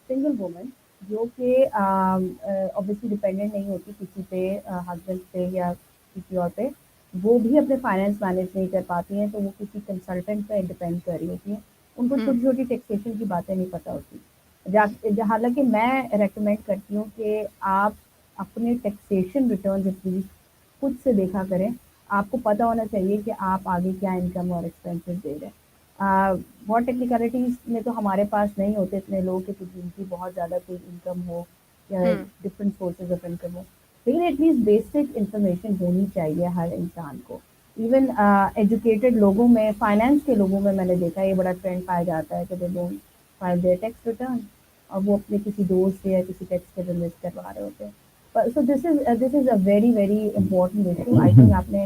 سنگل وومن جو کہ اوبیسلی ڈپینڈنٹ نہیں ہوتی کسی پہ، ہسبینڈ پہ یا کسی اور پہ، وہ بھی اپنے فائنینس مینیج نہیں کر پاتی ہیں تو وہ کسی کنسلٹنٹ پہ ڈپینڈ کر رہی ہوتی ہیں. ان کو چھوٹی چھوٹی ٹیکسیشن کی باتیں نہیں پتہ ہوتی. حالانکہ میں ریکمینڈ کرتی ہوں کہ آپ اپنے ٹیکسیشن ریٹرنز اپنی خود سے دیکھا کریں. آپ کو پتہ ہونا چاہیے کہ آپ آگے کیا انکم اور ایکسپینسز دے رہے ہیں. بہت ٹیکنیکلٹیز میں تو ہمارے پاس نہیں ہوتے اتنے لوگ کہ جن کی بہت زیادہ کوئی انکم ہو یا ڈفرینٹ سورسز آف انکم ہو، لیکن ایٹ لیسٹ بیسک انفارمیشن ہونی چاہیے ہر انسان کو. ایون ایجوکیٹڈ لوگوں میں، فائنینس کے لوگوں میں نے دیکھا یہ بڑا ٹرینڈ پایا جاتا ہے کہ they don't file their tax return, اور وہ اپنے کسی دوست سے یا کسی ٹیکس کے لسٹ کروا رہے ہوتے ہیں. So this is a very very important issue. I think آپ نے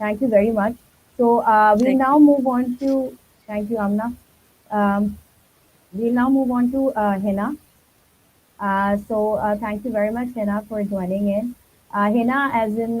Thank you very much. So we'll Thank now you. move on to, thank you Amna. Um, we'll now move on to Hina. So thank you very much Hina for joining in. Hina, as in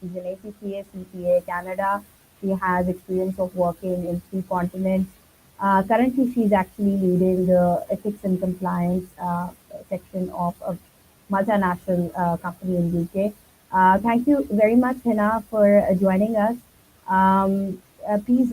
She's an ACCA, CPA, Canada. She has experience of working in 3 continents. Currently, she's actually leading the ethics and compliance section of a multinational company in UK. Thank you very much, Hina, for joining us. Please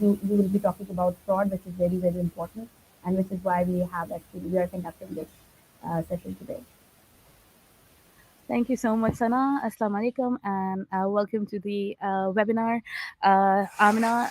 You will be talking about fraud, which is very, very important, and which is why we are conducting this session today. Thank you so much, Sana. Assalamu alaikum and welcome to the webinar. Amina,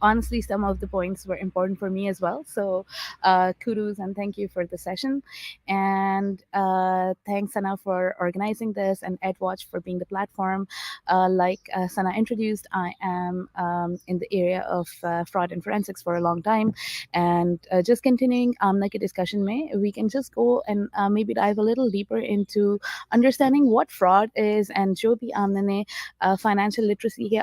Honestly, some of the points were important for me as well. So kudos and thank you for the session. And thanks, Sana, for organizing this, and EdWatch for being the platform. Like Sana introduced, I am in the area of fraud and forensics for a long time. And just continuing Amna ki discussion mein, we can just go and maybe dive a little deeper into understanding what fraud is, and jo bhi Amna ne financial literacy ke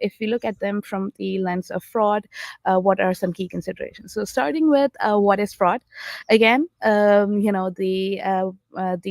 if we look at them from the lens of fraud, what are some key considerations. So starting with what is fraud, again, the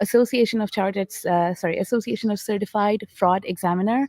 Association of Certified Fraud Examiner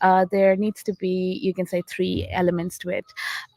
there needs to be, you can say, 3 elements to it.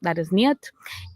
that is niyat.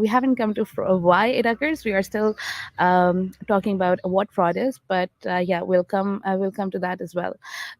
we haven't come to why it occurs. We are still talking about what fraud is, but yeah, we'll come to that as well.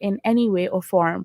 in any way or form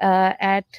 at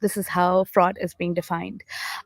this is how fraud is being defined.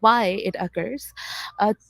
why it occurs,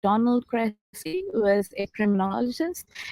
Donald Cressy was a criminologist,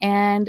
And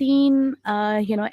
3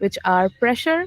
which are pressure,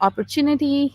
opportunity,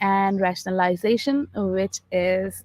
and rationalization, which is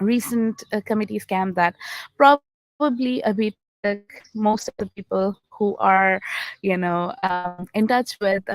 recent committee scam that probably abhi tak most of the people who are in touch with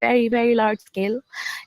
very very large scale.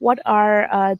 what are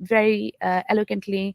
very eloquently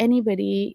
anybody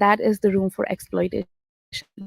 that is the room for exploitation.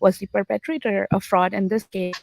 was the perpetrator of fraud in this case,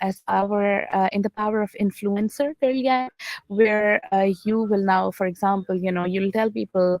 as our in the power of influencer kar liya hai, where you will now, for example, you'll tell people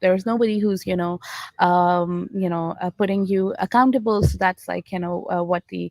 There's nobody who's putting you accountable. So that's like what the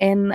in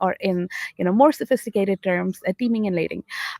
or in more sophisticated terms teaming and lading.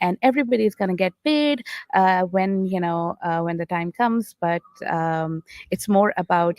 and everybody is gonna get paid when when the time comes, but it's more about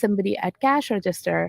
somebody at cash register,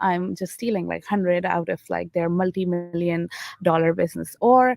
I'm just stealing like 100 out of like their multi-million dollar business. Or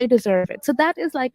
they deserve it. So that is like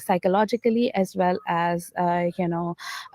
psychologically as well as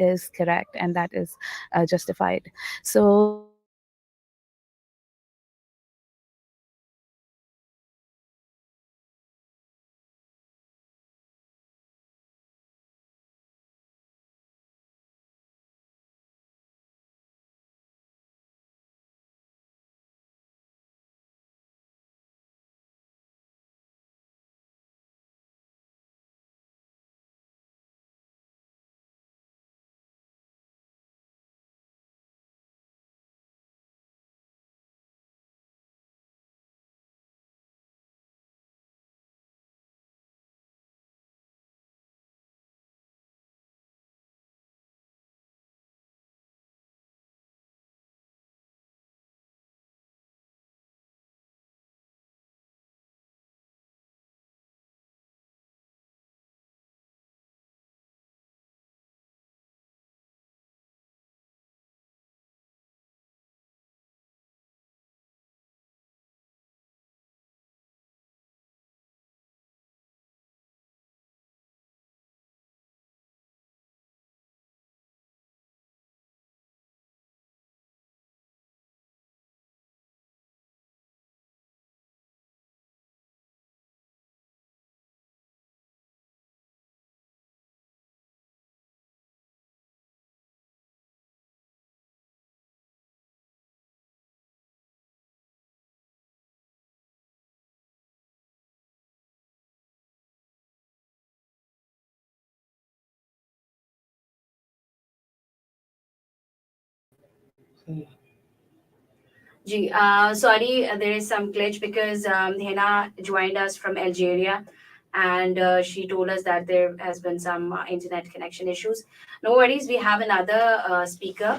is correct and that is justified. So Sorry, there is some glitch because Hena joined us from Algeria, and she told us that there has been some internet connection issues. No worries, we have another speaker.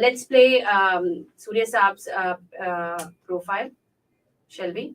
let's play Surya Saab's profile, shall we?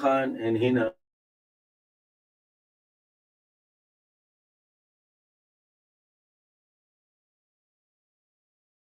Khan and Hina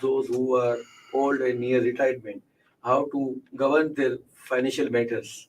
those who are old and near retirement, how to govern their financial matters.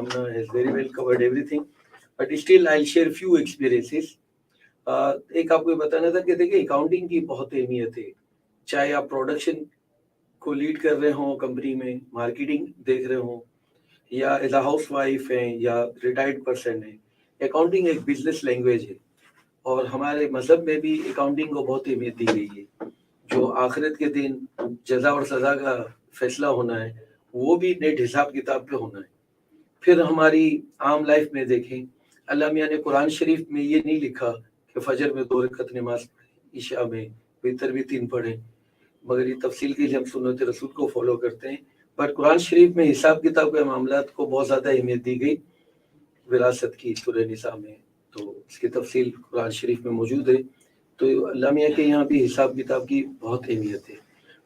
Amna has very well covered everything, but still I'll share few experiences. ایک آپ کو یہ بتانا تھا کہ دیکھیں اکاؤنٹنگ کی بہت اہمیت ہے, چاہے آپ پروڈکشن کو لیڈ کر رہے ہوں کمپنی میں, مارکیٹنگ دیکھ رہے ہوں, یا ایز اے ہاؤس وائف ہیں یا ریٹائرڈ پرسن ہیں. اکاؤنٹنگ ایک بزنس لینگویج ہے, اور ہمارے مذہب میں بھی اکاؤنٹنگ کو بہت اہمیت دی گئی ہے. جو آخرت کے دن جزا اور سزا کا فیصلہ ہونا ہے وہ بھی نیٹ حساب کتاب پہ ہونا ہے. پھر ہماری عام لائف میں دیکھیں, اللہ میاں نے قرآن شریف میں یہ نہیں لکھا کہ فجر میں 2 رکعت نماز پڑھیں, عشاء میں وتر بھی 3 پڑھیں, مگر یہ تفصیل کے لیے ہم سنت رسول کو فالو کرتے ہیں. پر قرآن شریف میں حساب کتاب کے معاملات کو بہت زیادہ اہمیت دی گئی وراثت کی سورہ نساء میں, تو اس کی تفصیل قرآن شریف میں موجود ہے. تو اللہ میاں کے یہاں بھی حساب کتاب کی بہت اہمیت ہے.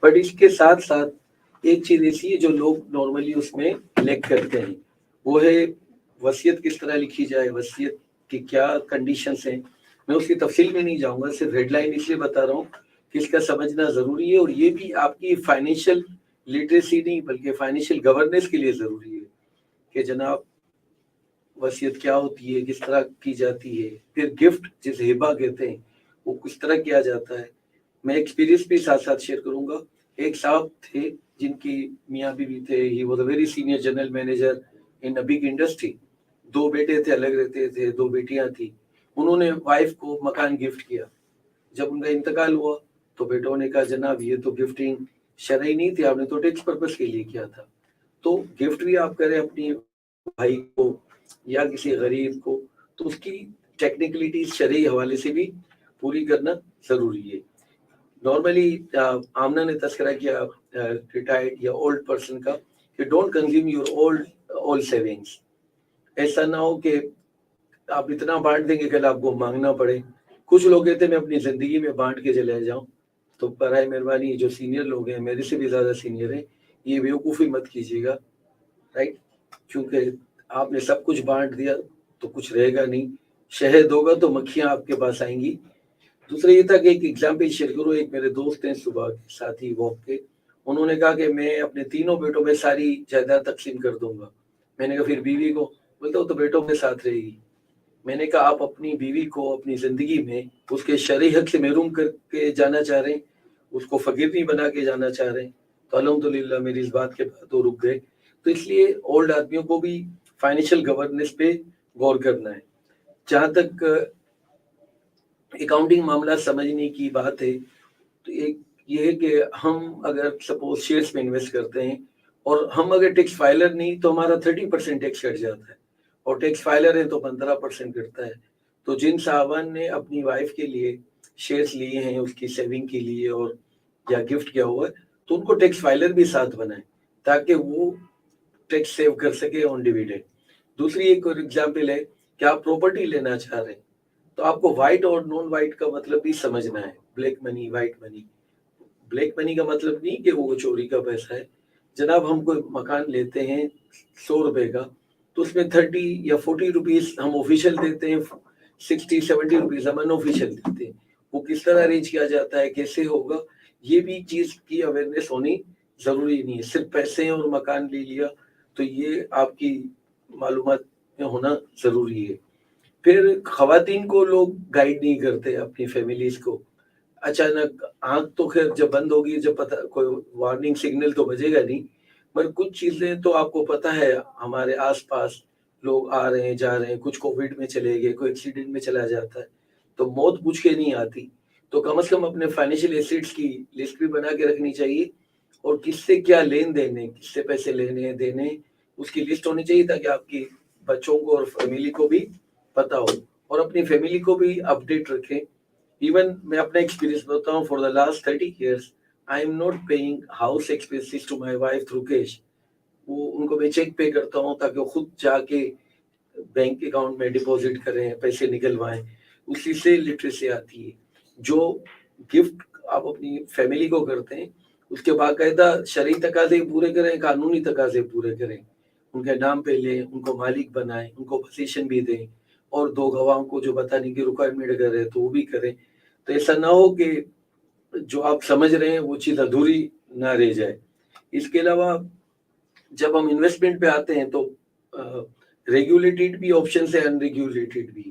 بٹ اس کے ساتھ ساتھ ایک چیز ایسی ہے جو لوگ نارملی اس میں لیک کرتے ہیں, وہ ہے وصیت کس طرح لکھی جائے, وصیت کی کیا کنڈیشنز ہیں. میں اس کی تفصیل میں نہیں جاؤں گا, صرف ہیڈ لائن اس لیے بتا رہا ہوں کہ اس کا سمجھنا ضروری ہے, اور یہ بھی آپ کی فائنینشیل لٹریسی نہیں بلکہ فائنینشیل گورننس کے لیے ضروری ہے کہ جناب وصیت کیا ہوتی ہے, کس طرح کی جاتی ہے. پھر گفٹ جسے ہبہ کہتے ہیں وہ کس طرح کیا جاتا ہے. میں ایکسپیرینس بھی ساتھ ساتھ شیئر کروں گا. ایک صاحب تھے جن کی میاں بیوی تھے, he was a very senior general manager in a big industry. 2 بیٹے تھے, الگ رہتے تھے, 2 بیٹیاں تھیں. انہوں نے وائف کو مکان گفٹ کیا. جب ان کا انتقال ہوا تو بیٹوں نے کہا جناب یہ تو گفٹنگ شرعی نہیں تھی, آپ نے تو ٹیکس پرپس کے لیے کیا تھا. تو گفٹ بھی آپ کریں اپنی بھائی کو یا کسی غریب کو تو اس کی ٹیکنیکلٹی شرعی حوالے سے بھی پوری کرنا ضروری ہے. نارملی آمنہ نے تذکرہ کیا ریٹائرڈ یا اولڈ پرسن کا کہ don't consume your old savings. ایسا نہ ہو کہ آپ اتنا بانٹ دیں گے کہ آپ کو مانگنا پڑے. کچھ لوگ کہتے ہیں میں اپنی زندگی میں بانٹ کے چلے جاؤں, تو برائے مہربانی جو سینئر لوگ ہیں, میرے سے بھی زیادہ سینئر ہیں, یہ بیوقوفی مت کیجیے گا, رائٹ. کیونکہ آپ نے سب کچھ بانٹ دیا تو کچھ رہے گا نہیں, شہد ہوگا تو مکھیاں آپ کے پاس آئیں گی. دوسرا یہ تھا کہ ایک ایگزامپل شیئر کروں. ایک میرے دوست ہیں صبح کے ساتھی واک کے, انہوں نے کہا کہ میں اپنے 3 بیٹوں میں ساری جائیداد تقسیم کر دوں گا. میں نے کہا پھر بیوی کو؟ بولتا وہ تو بیٹوں کے ساتھ رہے گی. میں نے کہا آپ اپنی بیوی کو اپنی زندگی میں اس کے شرعی حق سے محروم کر کے جانا چاہ رہے ہیں, اس کو فقیر نہیں بنا کے جانا چاہ رہے ہیں, تو الحمدللہ میری اس بات کے بعد وہ رک گئے. تو اس لیے اولڈ آدمیوں کو بھی فائنینشیل گورننس پہ غور کرنا ہے. جہاں تک اکاؤنٹنگ معاملہ سمجھنے کی بات ہے, تو ایک یہ ہے کہ ہم اگر سپوز شیئرس میں انویسٹ کرتے ہیں اور ہم اگر ٹیکس فائلر نہیں تو ہمارا 30% ٹیکس کٹ جاتا ہے, اور ٹیکس فائلر ہے تو 15% کٹتا ہے. تو جن صاحبان نے اپنی وائف کے لیے شیئرس لیے ہیں اس کی سیونگ کے لیے اور یا گفٹ کیا ہوا ہے, تو ان کو ٹیکس فائلر بھی ساتھ بنائیں تاکہ وہ ٹیکس سیو کر سکے آن ڈیویڈنڈ. دوسری ایک اور ایگزامپل ہے کہ آپ پراپرٹی لینا چاہ رہے ہیں, تو آپ کو وائٹ اور نان وائٹ کا مطلب بھی سمجھنا ہے. بلیک منی, وائٹ منی. بلیک منی کا مطلب نہیں کہ وہ چوری کا پیسہ ہے. جناب ہم کوئی مکان لیتے ہیں 100 روپے کا, تو اس میں 30 یا 40 روپیز ہم آفیشیل دیتے ہیں, 60-70 روپیز ہم ان آفیشیل دیتے ہیں. وہ کس طرح ارینج کیا جاتا ہے, کیسے ہوگا, یہ بھی چیز کی اویئرنیس ہونی ضروری نہیں ہے. صرف پیسے اور مکان لے لیا تو یہ آپ کی معلومات میں ہونا ضروری ہے. پھر خواتین کو لوگ گائیڈ نہیں کرتے اپنی فیملیز کو. اچانک آنکھ تو خیر جب بند ہوگی, جب پتہ کوئی وارننگ سگنل تو بجے گا نہیں, پر کچھ چیزیں تو آپ کو پتہ ہے ہمارے آس پاس لوگ آ رہے ہیں جا رہے ہیں, کچھ کووڈ میں چلے گئے, کوئی ایکسیڈنٹ میں چلا جاتا ہے, تو موت پوچھ کے نہیں آتی. تو کم از کم اپنے فائنینشیل ایسیٹس کی لسٹ بھی بنا کے رکھنی چاہیے, اور کس سے کیا لین دین ہے, کس سے پیسے لینے ہیں دینے, اس کی لسٹ ہونی چاہیے تاکہ آپ کی بچوں کو اور فیملی کو بھی پتا ہو, اور اپنی فیملی کو بھی اپڈیٹ رکھیں. ایون میں اپنا ایکسپیرینس بتاؤں, for the last 30 years I am not paying house expenses to my wife through cash. وہ ان کو میں چیک پے کرتا ہوں تاکہ وہ خود جا کے بینک اکاؤنٹ میں ڈپازٹ کریں, پیسے نکلوائیں. اسی سے لٹریسی آتی ہے. جو گفٹ آپ اپنی فیملی کو کرتے ہیں اس کے باقاعدہ شرعی تقاضے پورے کریں, قانونی تقاضے پورے کریں, ان کے نام پہ لیں, ان کو مالک بنائیں, ان کو پوزیشن بھی دیں, اور 2 گواہوں کو جو بتانے کی ریکوائرمنٹ اگر ہے تو وہ بھی کریں. تو ایسا نہ ہو کہ جو آپ سمجھ رہے ہیں وہ چیز ادھوری نہ رہ جائے. اس کے علاوہ جب ہم انویسٹمنٹ پہ آتے ہیں تو ریگولیٹڈ بھی آپشنس ہے, ان ریگولیٹڈ بھی.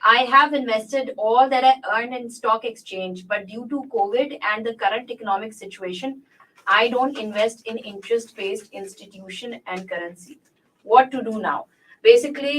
I have invested all that I earned in stock exchange, but due to COVID and the current economic situation, I don't invest in interest-based institution and currency. What to do now? Basically,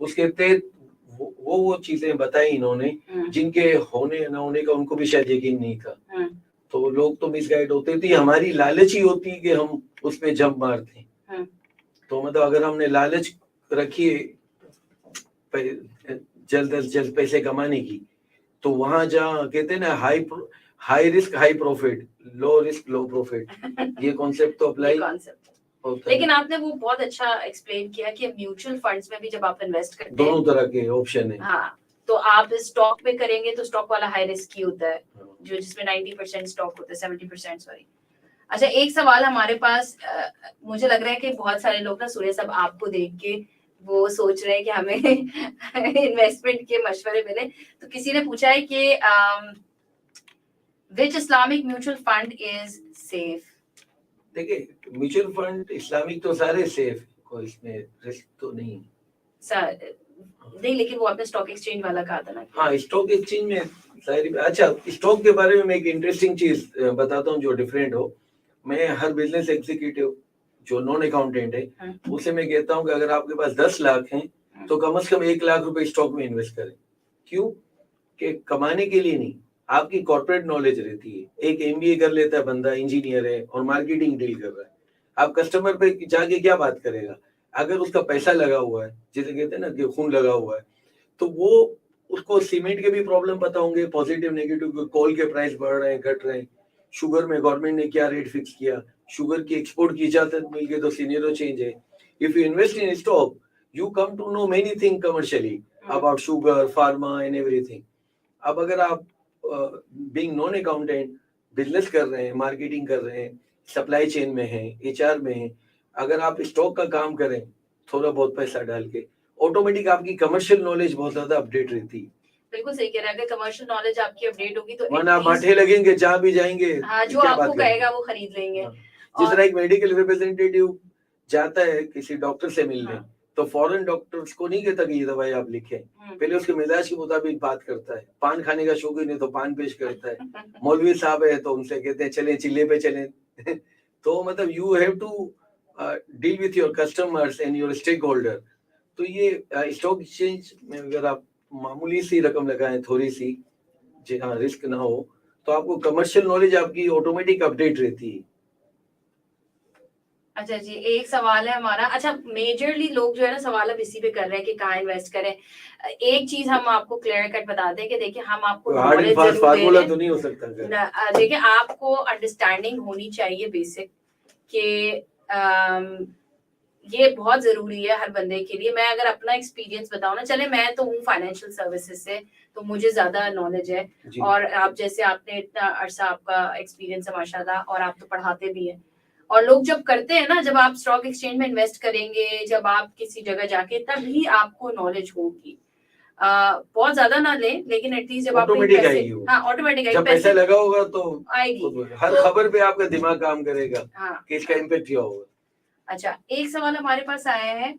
اس کے تحت وہ چیزیں بتائی انہوں نے جن کے ہونے نہ ہونے کا ان کو بھی شاید یقین نہیں تھا. تو لوگ تو مس گائیڈ ہوتے تھے, ہماری لالچ ہی ہوتی کہ ہم اس میں جمپ مارتے ہیں. تو مطلب اگر ہم نے لالچ رکھی جلد از جلد پیسے کمانے کی, تو وہاں جہاں کہتے ہیں نا high risk high profit, low risk low profit, یہ کانسیپٹ تو اپلائی ہوتا ہے. لیکن آپ نے وہ بہت اچھا ایکسپلین کیا کہ میوچل فنڈز میں بھی جب آپ انویسٹ کرتے ہیں دونوں طرح کے آپشن ہیں. ہاں, تو آپ اسٹاک میں کریں گے تو اسٹاک والا ہائی رسک ہی ہوتا ہے, جو جس میں 90% اسٹاک ہوتا ہے, 70% سوری. اچھا, ایک سوال ہمارے پاس, مجھے لگ رہا ہے کہ بہت سارے لوگ نا سوریا صاحب آپ کو دیکھ کے وہ سوچ رہے ہیں کہ ہمیں انویسٹمنٹ کے مشورے ملے. تو کسی نے پوچھا ہے کہ which Islamic mutual fund is safe؟ دیکھیں میوچل فنڈ اسلامک تو سارے سیف, کوئی اس میں رسک تو نہیں نہیں, لیکن وہ آپ نے اسٹاک ایکسچینج والا کہا تھا نا. ہاں, اسٹاک ایکسچینج میں ظاہر. اچھا, اسٹاک کے بارے میں میں ایک انٹرسٹنگ چیز بتاتا ہوں جو ڈفرینٹ ہو. میں ہر بزنس ایگزیکٹو جو نان اکاؤنٹنٹ ہے اسے میں کہتا ہوں کہ اگر آپ کے پاس 10 لاکھ ہیں تو کم از کم 1 لاکھ روپے اسٹاک میں انویسٹ کریں. کیوں کہ کمانے کے لیے نہیں, آپ کی کارپوریٹ نالج رہتی ہے. ایک MBA کر لیتا ہے بندہ, انجینئر ہے اور مارکیٹنگ ڈیل کر رہا ہے, آپ کسٹمر پہ جا کے کیا بات کرے گا؟ اگر اس کا پیسہ لگا ہوا ہے, جسے کہتے ہیں نا کہ خون لگا ہوا ہے, تو وہ اس کو سیمنٹ کے بھی پرابلم پتا ہوں گے, پازیٹیو نیگیٹو, کول کے پرائس بڑھ رہے ہیں گھٹ رہے ہیں, شوگر میں گورنمنٹ نے کیا ریٹ فکس کیا, شوگر کی ایکسپورٹ کی اجازت مل گئی تو سینیرو چینج ہے. If you invest in stock, you come to know many things commercially about sugar, pharma and everything. اب اگر آپ being non accountant بزنس کر رہے ہیں, مارکیٹنگ کر رہے ہیں, سپلائی چین میں ہیں, HR میں ہیں, اگر آپ اسٹاک کا کام کریں تھوڑا بہت پیسہ ڈال کے, آٹومیٹک آپ کی کمرشل نالج بہت زیادہ اپڈیٹ رہتی ہے. بالکل صحیح کہہ رہے ہیں, اگر کمرشل نالج آپ کی اپڈیٹ ہوگی تو ورنہ آپ آٹھے لگیں گے, جہاں بھی جائیں گے جو آپ کو کہے گا وہ خرید لیں گے. جس طرح ایک میڈیکل ریپرزینٹیٹیو جاتا ہے کسی ڈاکٹر سے ملنے, تو فورن ڈاکٹر کو نہیں کہتا کہ یہ دوائی آپ لکھیں, پہلے اس کے مزاج کے مطابق بات کرتا ہے. پان کھانے کا شوقین ہے تو پان پیش کرتا ہے, مولوی صاحب ہے تو ان سے کہتے ہیں چلیں چلے پہ چلیں. تو مطلب you have to deal with your customers and your stakeholder. تو یہ اسٹاک ایکسچینج میں اگر آپ معمولی سی رقم لگائیں, تھوڑی سی, جہاں رسک نہ ہو, تو آپ کو کمرشل نالج آپ کی آٹومیٹک اپڈیٹ رہتی ہے. اچھا جی, ایک سوال ہے ہمارا. اچھا, میجرلی لوگ جو ہے نا سوال اب اسی پہ کر رہے ہیں کہ کہاں انویسٹ کریں. ایک چیز ہم آپ کو کلیئر کٹ بتا دیں کہ دیکھیں ہم آپ کو ہارڈ اینڈ فاسٹ فارمولا تو نہیں ہو سکتا. دیکھیں آپ کو انڈرسٹینڈنگ ہونی چاہیے بیسک, کہ یہ بہت ضروری ہے ہر بندے کے لیے. میں اگر اپنا ایکسپیرینس بتاؤں نا, چلے میں تو ہوں فائنینشیل سروسز سے, تو مجھے زیادہ نالج ہے, اور آپ جیسے آپ نے اتنا عرصہ آپ کا ایکسپیرینس ہے ماشاء اللہ, اور آپ تو پڑھاتے بھی ہیں. اور لوگ جب کرتے ہیں نا, جب آپ اسٹاک ایکسچینج میں انویسٹ کریں گے, جب آپ کسی جگہ جا کے, تب ہی آپ کو نالج ہوگی. بہت زیادہ نہ لیں, لیکن ایٹ لیسٹ جب آپ آٹومیٹک آئے گی, آٹومیٹک جب پیسہ لگا ہوگا تو آئے گی, ہر خبر پہ آپ کا دماغ کام کرے گا کہ اس کا امپیکٹ کیا ہوگا. اچھا, ایک سوال ہمارے پاس آیا ہے,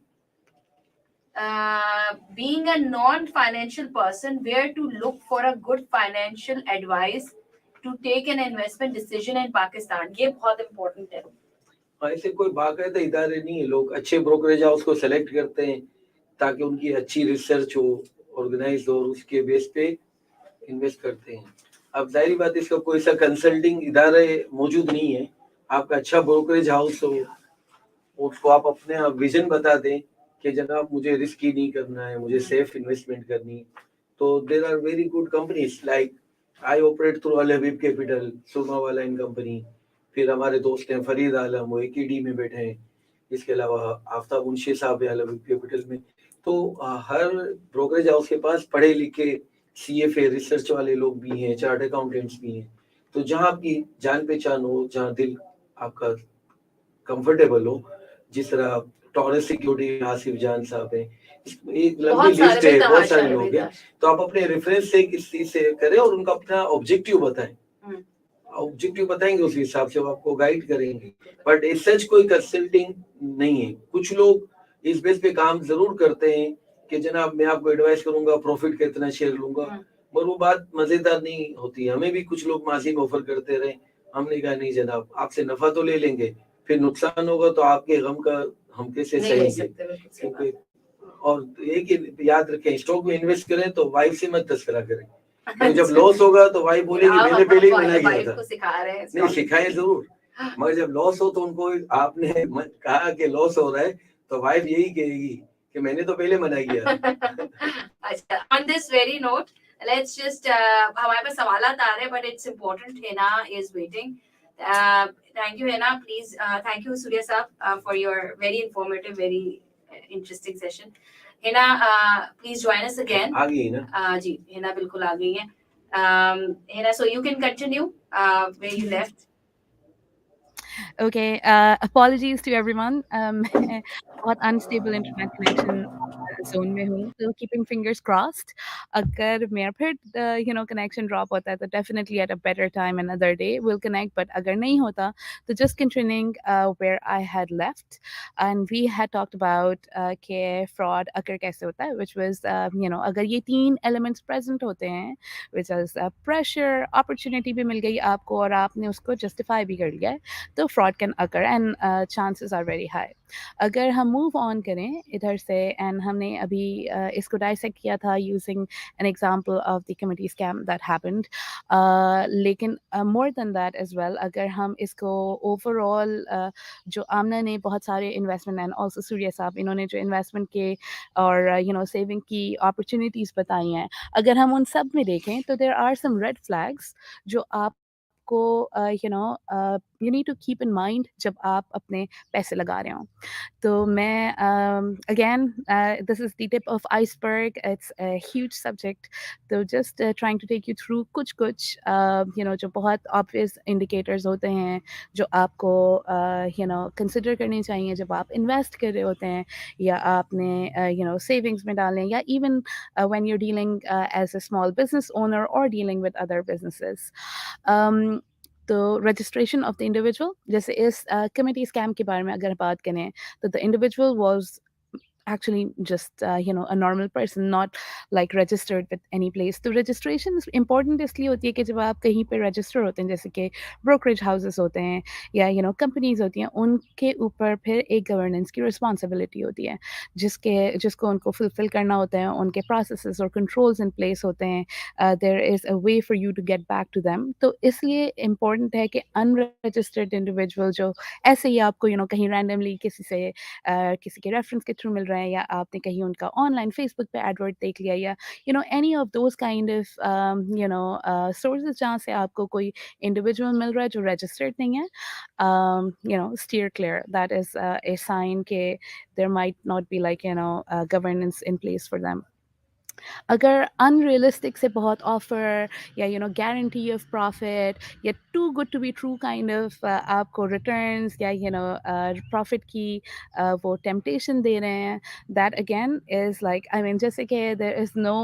being a non-financial person, where to look for a good financial advice to take an investment decision in Pakistan. یہ بہت امپورٹنٹ ہے. ایسے کوئی باقاعدہ ادارے نہیں ہے, لوگ اچھے بروکریج ہاؤس کو سلیکٹ کرتے ہیں تاکہ ان کی اچھی ریسرچ ہو, آرگنائز ہو, اور اس کے بیس پہ انویسٹ کرتے ہیں. اب ظاہری بات اس کا کوئی سا کنسلٹنگ ادارے موجود نہیں ہے. آپ کا اچھا بروکریج ہاؤس ہو, اس کو آپ اپنے ویژن بتا دیں کہ جناب مجھے رسک ہی نہیں کرنا ہے, مجھے سیف انویسٹمنٹ کرنی ہے, تو there are very good companies like I operate through Al-Habib capital, سرما والا ان کمپنی. پھر ہمارے دوست ہیں فرید عالم, وہ AKD میں بیٹھے ہیں. اس کے علاوہ آفتاب منشی صاحب ہے الحبیب کیپٹل میں. تو ہر بروکریج ہاؤس کے پاس پڑھے لکھے CFA ریسرچ والے لوگ بھی ہیں, چارٹ اکاؤنٹنٹس بھی ہیں. تو جہاں آپ کی جان پہچان ہو, جہاں دل آپ کا کمفرٹیبل ہو, جس طرح ٹورس سیکیورٹی آصف جان صاحب ہیں, ایک لمبی لسٹ ہے, بہت سارے لوگ ہیں. تو آپ اپنے ریفرنس سے کس چیز سے کریں اور ان کا اپنا آبجیکٹیو بتائیں. آبجیکٹیو بتائیں گے, اس حساب سے وہ آپ کو گائیڈ کریں گے. بٹ اس سچ کوئی کنسلٹنگ نہیں ہے. کچھ لوگ اس بیس پہ کام ضرور کرتے ہیں کہ جناب میں آپ کو ایڈوائز کروں گا, پروفٹ کا اتنا شیئر لوں گا, مگر وہ بات مزیدار نہیں ہوتی. ہمیں بھی کچھ لوگ ماضی میں آفر کرتے رہے, ہم نے کہا نہیں جناب, آپ سے نفع تو لے لیں گے, پھر نقصان ہوگا تو آپ کے غم کا ہم کیسے سہیں گے, کیونکہ اور ایک ہی یاد رکھیں, اسٹاک میں انویسٹ کریں تو وائف سے مت تذکرہ کریں. تو جب لاس ہوگا تو وائف بولے گی میں نے پہلے ہی منع کیا تھا. نہیں, سکھائیں ضرور, مگر جب لاس ہو تو ان کو آپ نے کہا کہ لاس ہو رہا ہے تو وائف یہی کہے گی کہ میں نے تو پہلے منع کیا. اچھا, on this very note, let's just ہمارے پاس سوالات آ رہے ہیں, but it's important. Hina is waiting. Thank you, Hina. Please, thank you, Surya Saab, for your very informative, very interesting session. Hina, please join us again. آ گئی نا جی, Hina بالکل آ گئی ہیں. Hina, so you can continue where you left. Okay, apologies to everyone. میں بہت unstable internet connection zone میں ہوں, so keeping fingers crossed. اگر میرا پھر connection drop ہوتا ہے تو definitely at a better time another day we'll connect, but اگر نہیں ہوتا تو just continuing where I had left, and we had talked about کہ fraud اگر کیسے ہوتا ہے, which was اگر یہ 3 elements present ہوتے ہیں, which is pressure, opportunity بھی مل گئی آپ کو اور آپ نے اس کو justify بھی کر لیا ہے, تو fraud can occur and chances are very high. اگر ہم move on کریں ادھر سے, and ہم نے ابھی اس کو dissect کیا تھا using an example of the committee scam that happened, لیکن more than that as well, اگر ہم اس کو overall جو آمنہ نے بہت سارے investment and also سوریہ صاحب انہوں نے جو investment کے اور saving کی opportunities بتائی ہیں, اگر ہم ان سب میں دیکھیں تو there are some red flags جو آپ کو you need to keep in mind جب آپ اپنے پیسے لگا رہے ہوں. تو میں again this is the tip of iceberg, it's a huge subject, تو just trying to take you through کچھ جو بہت obvious indicators ہوتے ہیں جو آپ کو consider کرنے چاہیے جب آپ invest کر رہے ہوتے ہیں, یا آپ نے savings میں ڈالیں, یا even when you're dealing as a small business owner or dealing with other businesses. تو رجسٹریشن آف دا انڈیویجول, جیسے اس کمیٹی اسکیم کے بارے میں اگر بات کریں تو the individual was actually just a normal person, not like registered with any place. تو registration important اس لیے ہوتی ہے کہ جب آپ کہیں پہ register ہوتے ہیں, جیسے کہ brokerage houses ہوتے ہیں یا companies ہوتی ہیں, ان کے اوپر پھر ایک governance کی responsibility ہوتی ہے جس کو ان کو fulfill کرنا ہوتا ہے, ان کے processes اور controls in place ہوتے ہیں, there is a way for you to get back to them. تو اس لیے important ہے کہ unregistered individual جو ایسے ہی آپ کو کہیں randomly کسی کے ریفرنس کے تھرو مل رہے ہیں, یا آپ نے کہیں ان کا آن لائن فیس بک پہ ایڈورٹ دیکھ لیا, یا any of those kind of sources جہاں سے آپ کو کوئی انڈیویجول مل رہا ہے جو رجسٹرڈ نہیں ہے, steer clear. That is a sign کہ there might not be like governance in place for them. اگر unrealistic سے بہت آفر یا guarantee of profit یا too good to be true kind of آپ کو returns یا profit کی وہ temptation دے رہے ہیں, that again is like جیسے کہ there is no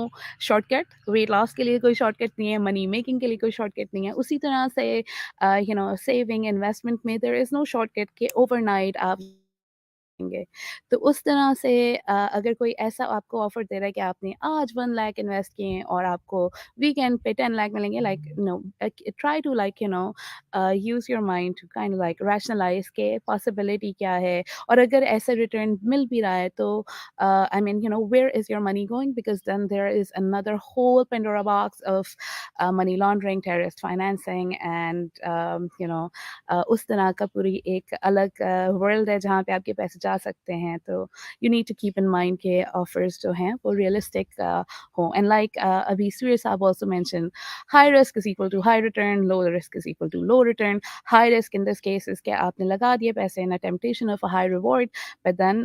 shortcut, weight loss کے لیے کوئی shortcut نہیں ہے, money making کے لیے کوئی shortcut نہیں ہے, اسی طرح سے saving investment میں there is no shortcut کہ overnight آپ گے. تو اس طرح سے اگر کوئی ایسا آپ کو آفر دے رہا ہے کہ آپ نے آج 1 لاکھ انویسٹ کیے ہیں اور آپ کو ویکینڈ پہ 10 لاکھ ملیں گے, try to use your mind to kind like rationalize کہ پاسبلٹی کیا ہے, اور اگر ایسا ریٹرن مل بھی رہا ہے تو where is your money going, because then there is اندر whole Pandora box of money laundering, terrorist financing, and اس طرح کا پوری ایک الگ ورلڈ ہے جہاں پہ آپ کے پیسے جا سکتے ہیں. تو you need to keep in mind کہ آفرز جو ہیں وہ ریئلسٹک ہوں, اینڈ لائک ابھی سوریہ صاحب also mention, high risk is equal to high return, low risk is equal to low return. High risk in this case is کہ آپ نے لگا دیے پیسے in a temptation of a high reward, but then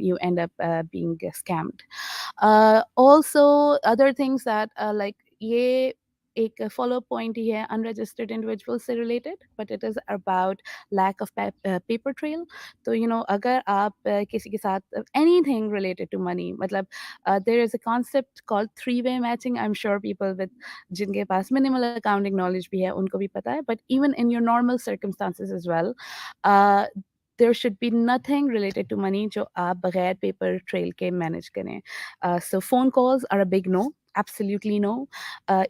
you end up being scammed. Also other things that like یہ ایک فالو اپ پوائنٹ ہی ہے unregistered individuals سے related, but it is about lack of paper trail. تو اگر آپ کسی کے ساتھ anything related to money, مطلب there is a concept called 3-way matching. I'm sure people with جن کے پاس minimal accounting knowledge بھی ہے ان کو بھی پتا ہے, but even in your normal circumstances as well, there should be nothing related to money جو آپ بغیر پیپر ٹریل کے مینیج کریں. So phone calls are a big no. absolutely no.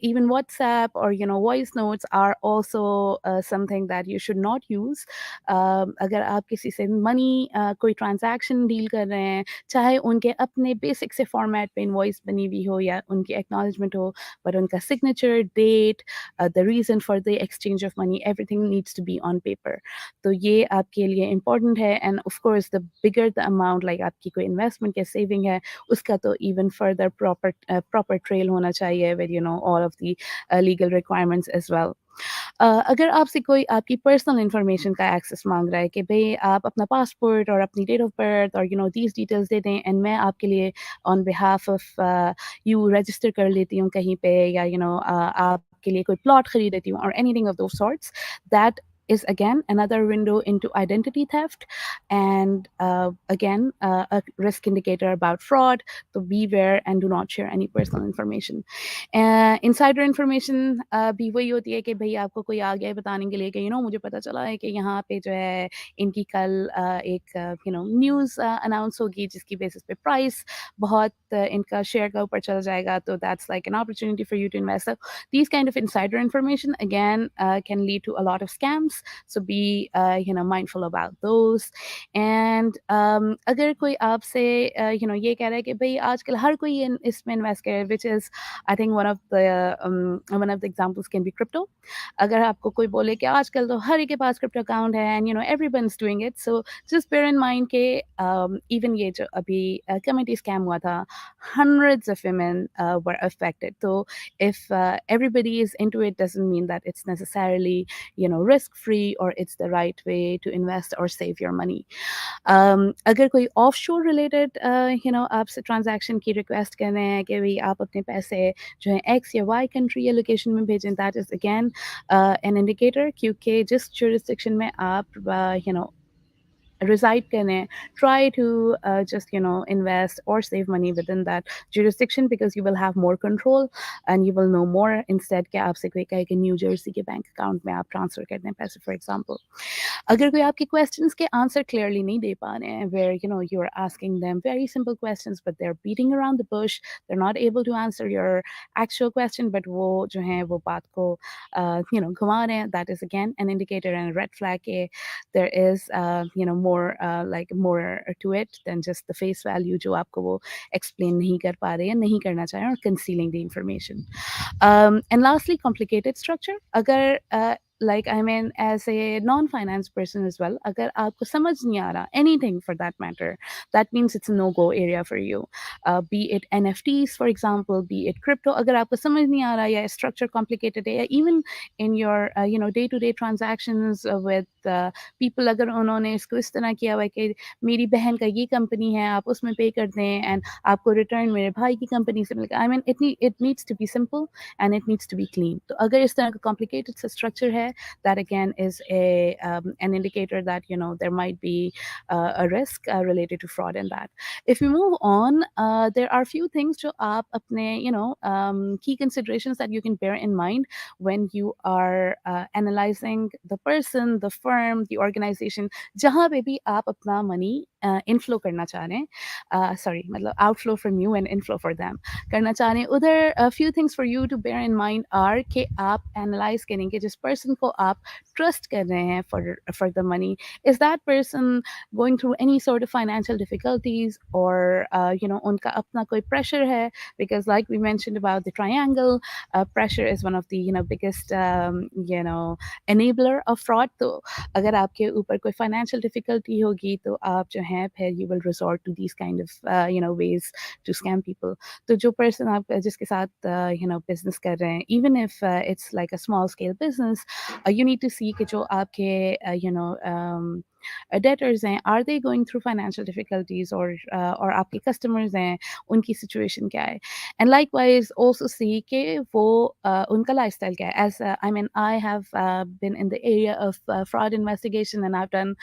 Even WhatsApp or voice notes are also something that you should not use. اگر آپ کسی سے منی کوئی ٹرانزیکشن ڈیل کر رہے ہیں, چاہے ان کے اپنے بیسک سے فارمیٹ پہ انوائس بنی ہوئی ہو یا ان کی ایکنالجمنٹ ہو, بٹ ان کا signature, date, the reason for the exchange of money, everything needs to be on paper. تو یہ آپ کے لیے امپورٹنٹ ہے. And of course the bigger the amount, like آپ کی کوئی انویسٹمنٹ یا سیونگ ہے, اس کا تو ایون فردر proper trail ہونا چاہیے with all of the legal requirements as well. اگر آپ سے کوئی آپ کی پرسنل انفارمیشن کا ایکسیس مانگ رہا ہے کہ بھئی آپ اپنا پاسپورٹ اور اپنی ڈیٹ آف برتھ اور دیز ڈیٹیلز دے دیں, اینڈ میں آپ کے لیے آن بہاف آف یو رجسٹر کر لیتی ہوں کہیں پہ, یا آپ کے لیے کوئی پلاٹ خرید لیتی ہوں, اور any thing of those sorts, that is again another window into identity theft, and again a risk indicator about fraud. So beware and do not share any personal information. Insider information بھی وہی ہوتی ہے کہ بھئی آپ کو کوئی آ گیا ہے بتانے کے لیے کہ مجھے پتہ چلا ہے کہ یہاں پہ جو ہے ان کی کل ایک نیوز اناؤنس ہوگی جس کی بیسس پہ پرائس بہت ان کا شیئر کا اوپر چلا جائے گا, تو that's like an opportunity for you to invest. So these kind of insider information again can lead to a lot of scams, so be mindful about those. And اگر کوئی آپ سے یہ کہہ رہا ہے کہ بھئی آج کل ہر کوئی اس میں انویسٹ کرے, which is I think one of the examples can be crypto. اگر آپ کو کوئی بولے کہ آج کل تو ہر ایک کے پاس کرپٹو اکاؤنٹ ہے and everyone is doing it, so just bear in mind کہ even یہ جو ابھی کمیٹی اسکیم ہوا تھا, hundreds of women were affected. So if everybody is into it, doesn't mean that it's necessarily risk free or it's the right way to invest or save your money. اگر کوئی آف شور ریلیٹڈ آپ سے ٹرانزیکشن کی ریکویسٹ کر رہے ہیں کہ بھئی آپ اپنے پیسے جو ہیں ایکس یا وائی کنٹری یا لوکیشن میں بھیجیں, that is again an indicator, کیونکہ جس جورسڈکشن میں آپ reside کریں, try to just invest or save money within that jurisdiction, because you will have more control and you will know more, instead کہ آپ سے کوئی کہے کہ نیو جرسی کے بینک اکاؤنٹ میں آپ ٹرانسفر کر دیں پیسے فار ایگزامپل. اگر کوئی آپ کے کویسچنس کے آنسر کلیئرلی نہیں دے پا رہے ہیں, where you are asking them very simple questions but they're beating around the bush, they're not able to answer your actual question, but وہ جو ہیں وہ بات کو گھما رہے ہیں, that is again an indicator and a red flag کہ there is more to it than just the face value جو آپ کو وہ explain نہیں کر پا رہے ہیں, نہیں کرنا چاہیں, اور concealing the information. And lastly, complicated structure. اگر like I mean as a non-finance person as well, agar aapko samajh nahi aa raha anything for that matter, that means it's a no-go area for you. Be it NFTs for example, be it crypto, agar aapko samajh nahi aa raha ya structure complicated hai, even in your day-to-day transactions with people, agar unhone isko is tarah kiya hua hai ki meri behan ka ye company hai, aap usme pay kar dein and aapko return mere bhai ki company se milega. I mean it needs to be simple and it needs to be clean. To agar is tarah ka complicated structure hai, that again is an indicator that there might be a risk related to fraud in that. If we move on, there are few things jo aap apne key considerations that you can bear in mind when you are analyzing the person, the firm, the organization jahan pe bhi aap apna money inflow karna cha rahe hain, matlab outflow from you and inflow for them karna cha rahe hain, udhar a few things for you to bear in mind are کہ آپ analyze کریں کہ جس person کو آپ trust کر رہے ہیں for the money, is that person going through any sort of financial difficulties, or ان کا اپنا کوئی pressure ہے, because like we mentioned about the triangle, pressure is one of the biggest enabler of fraud. تو اگر آپ کے اوپر کوئی financial difficulty ہوگی تو آپ جو ہیں پھر you will resort to these kind of ways to scam people. تو جو person آپ جس کے ساتھ business کر رہے ہیں, even if it's like a small scale business, you need to see کہ جو آپ کے debtors ہیں, are they going through financial difficulties, اور آپ کے customers ہیں ان کی situation کیا ہے, and likewise also see کہ وہ ان کا لائف اسٹائل کیا ہے. As I mean I have been in the area of fraud investigation and I've done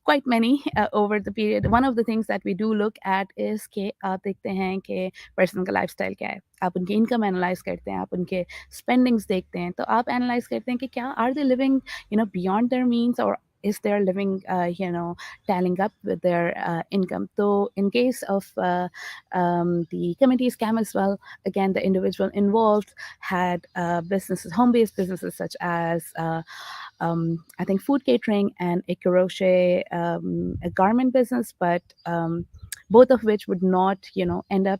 quite many over the period. One of the things that we do look at is کہ آپ دیکھتے ہیں کہ پرسن کا لائف اسٹائل کیا ہے, آپ ان کی انکم انالائز کرتے ہیں, آپ ان کے اسپینڈنگس دیکھتے ہیں, تو آپ انالائز کرتے ہیں کہ کیا are they living beyond their means, or is their living tallying up with their income. So in case of the committee scam as well, again, the individual involved had businesses, home-based businesses such as I think food catering and a crochet a garment business, but both of which would not end up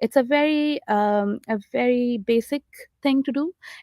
it's a very basic thing to do.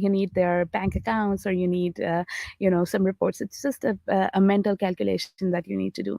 you need their bank accounts or you need some reports. It's just a mental calculation that you need to do.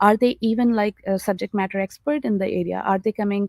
are they even like a subject matter expert in the area, are they coming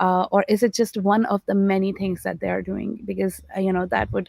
or is it just one of the many things that they are doing, because that would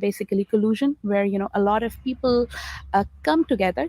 basically collusion, where a lot of people come together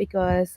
because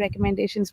recommendations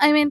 I mean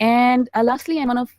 And lastly, and one of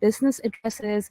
business addresses,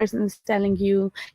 person is telling you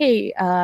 hey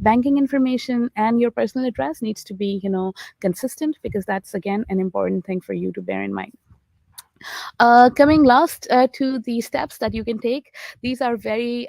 banking information and your personal address needs to be consistent, because that's again an important thing for you to bear in mind. Coming last to the steps that you can take, these are very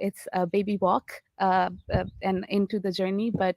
it's a baby walk and into the journey. But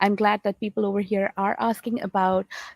I'm glad that people over here are asking about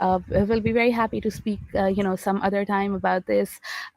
We'll be very happy to speak some other time about this.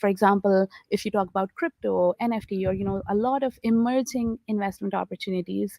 For example, if you talk about crypto, NFT, or a lot of emerging investment opportunities,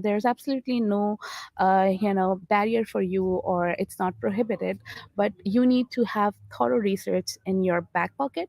there's absolutely no barrier for you, or it's not prohibited, but you need to have thorough research in your back pocket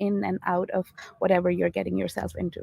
in and out of whatever you're getting yourself into.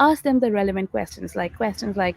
ask them the relevant questions like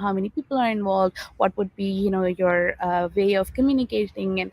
how many people are involved, what would be your way of communicating, and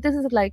this is like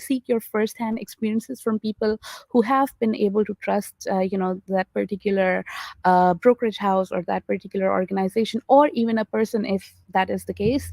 seek your first-hand experiences from people who have been able to trust that particular brokerage house or that particular organization, or even a person if that is the case,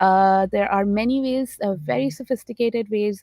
There are many ways, very sophisticated ways.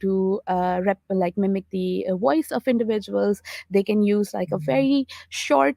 do like mimic the voice of individuals. They can use like a very short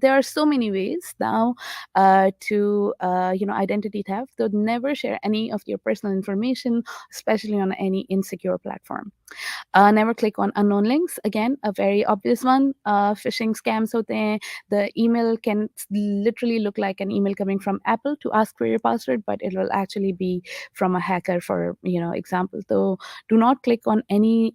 there are so many ways now to identity theft. So never share any of your personal information, especially on any insecure platform. Never click on unknown links. Again, a very obvious one. Phishing scams hote hain. The email can literally look like an email coming from Apple to ask for your password, but it will actually be from a hacker, for example. So do not click on any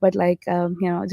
But like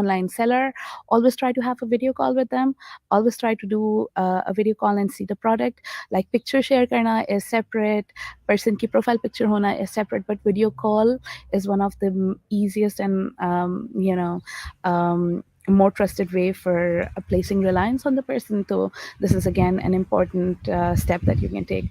online seller, always try to have a video call with them. Always try to do a video call and see the product. Like picture share karna is separate, person ki profile picture hona is separate, but video call is one of the easiest and more trusted way for placing reliance on the person. So this is again an important step that you can take.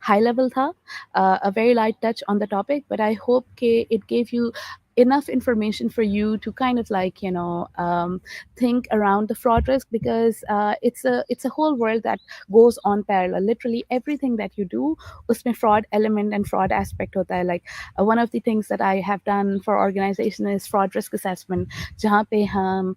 high level tha, a very light touch on the topic, but I hope it gave you enough information for you to kind of like think around the fraud risk, because it's a whole world that goes on parallel. Literally everything that you do usme fraud element and fraud aspect hota hai. Like one of the things that I have done for organization is fraud risk assessment, jahan pe hum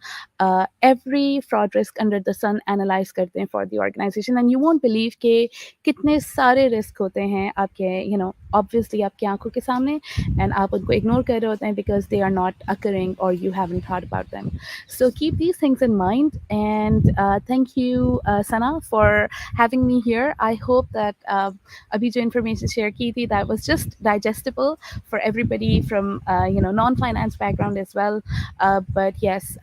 every fraud risk under the sun analyze karte hain for the organization, and you won't believe ke kitne sare risk hote hain aapke obviously aapki aankhon ke samne, and aap unko ignore kar rahe hote hain because they are not occurring or you haven't thought about them. So keep these things in mind, and thank you Sana for having me here. I hope that abhi jo information share ki thi, that was just digestible for everybody from non-finance background as well. But yes,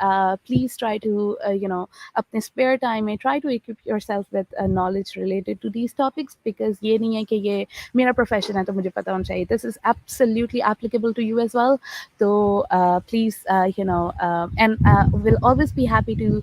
please try to apne spare time mein try to equip yourself with knowledge related to these topics, because ye nahi hai ki ye mera profession hai to mujhe pata hona chahiye. This is absolutely applicable to you as well. So please and we'll always be happy to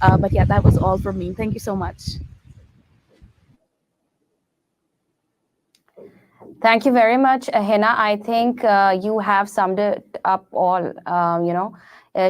But yeah, that was all from me. Thank you so much. Thank you very much, Hina. I think you have summed it up all.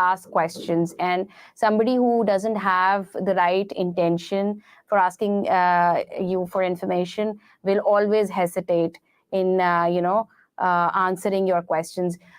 ask questions, and somebody who doesn't have the right intention for asking you for information will always hesitate in answering your questions.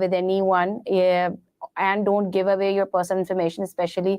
with anyone. And don't give away your personal information, especially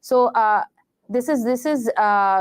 So this is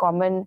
common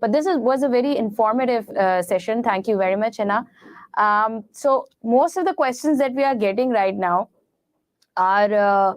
But this was a very informative session. Thank you very much, Hina. So most of the questions that we are getting right now are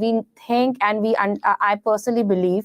We think and I personally believe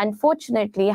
Unfortunately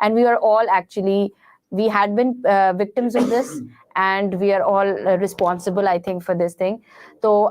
and we are all actually we had been victims of this, and we are all responsible, I think, for this thing. So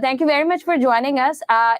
Thank you very much for joining us.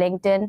LinkedIn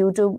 YouTube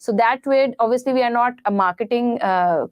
So that way, obviously, we are not a marketing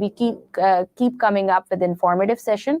we keep coming up with informative session.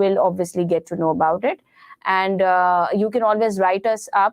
will obviously get to know about it. And you can always write us up.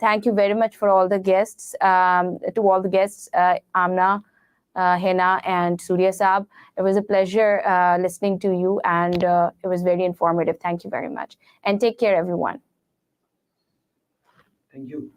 Thank you very much for all the guests, to all the guests, Amna, Hena and Surya Saab. It was a pleasure listening to you, and it was very informative. Thank you very much. And take care, everyone. Thank you.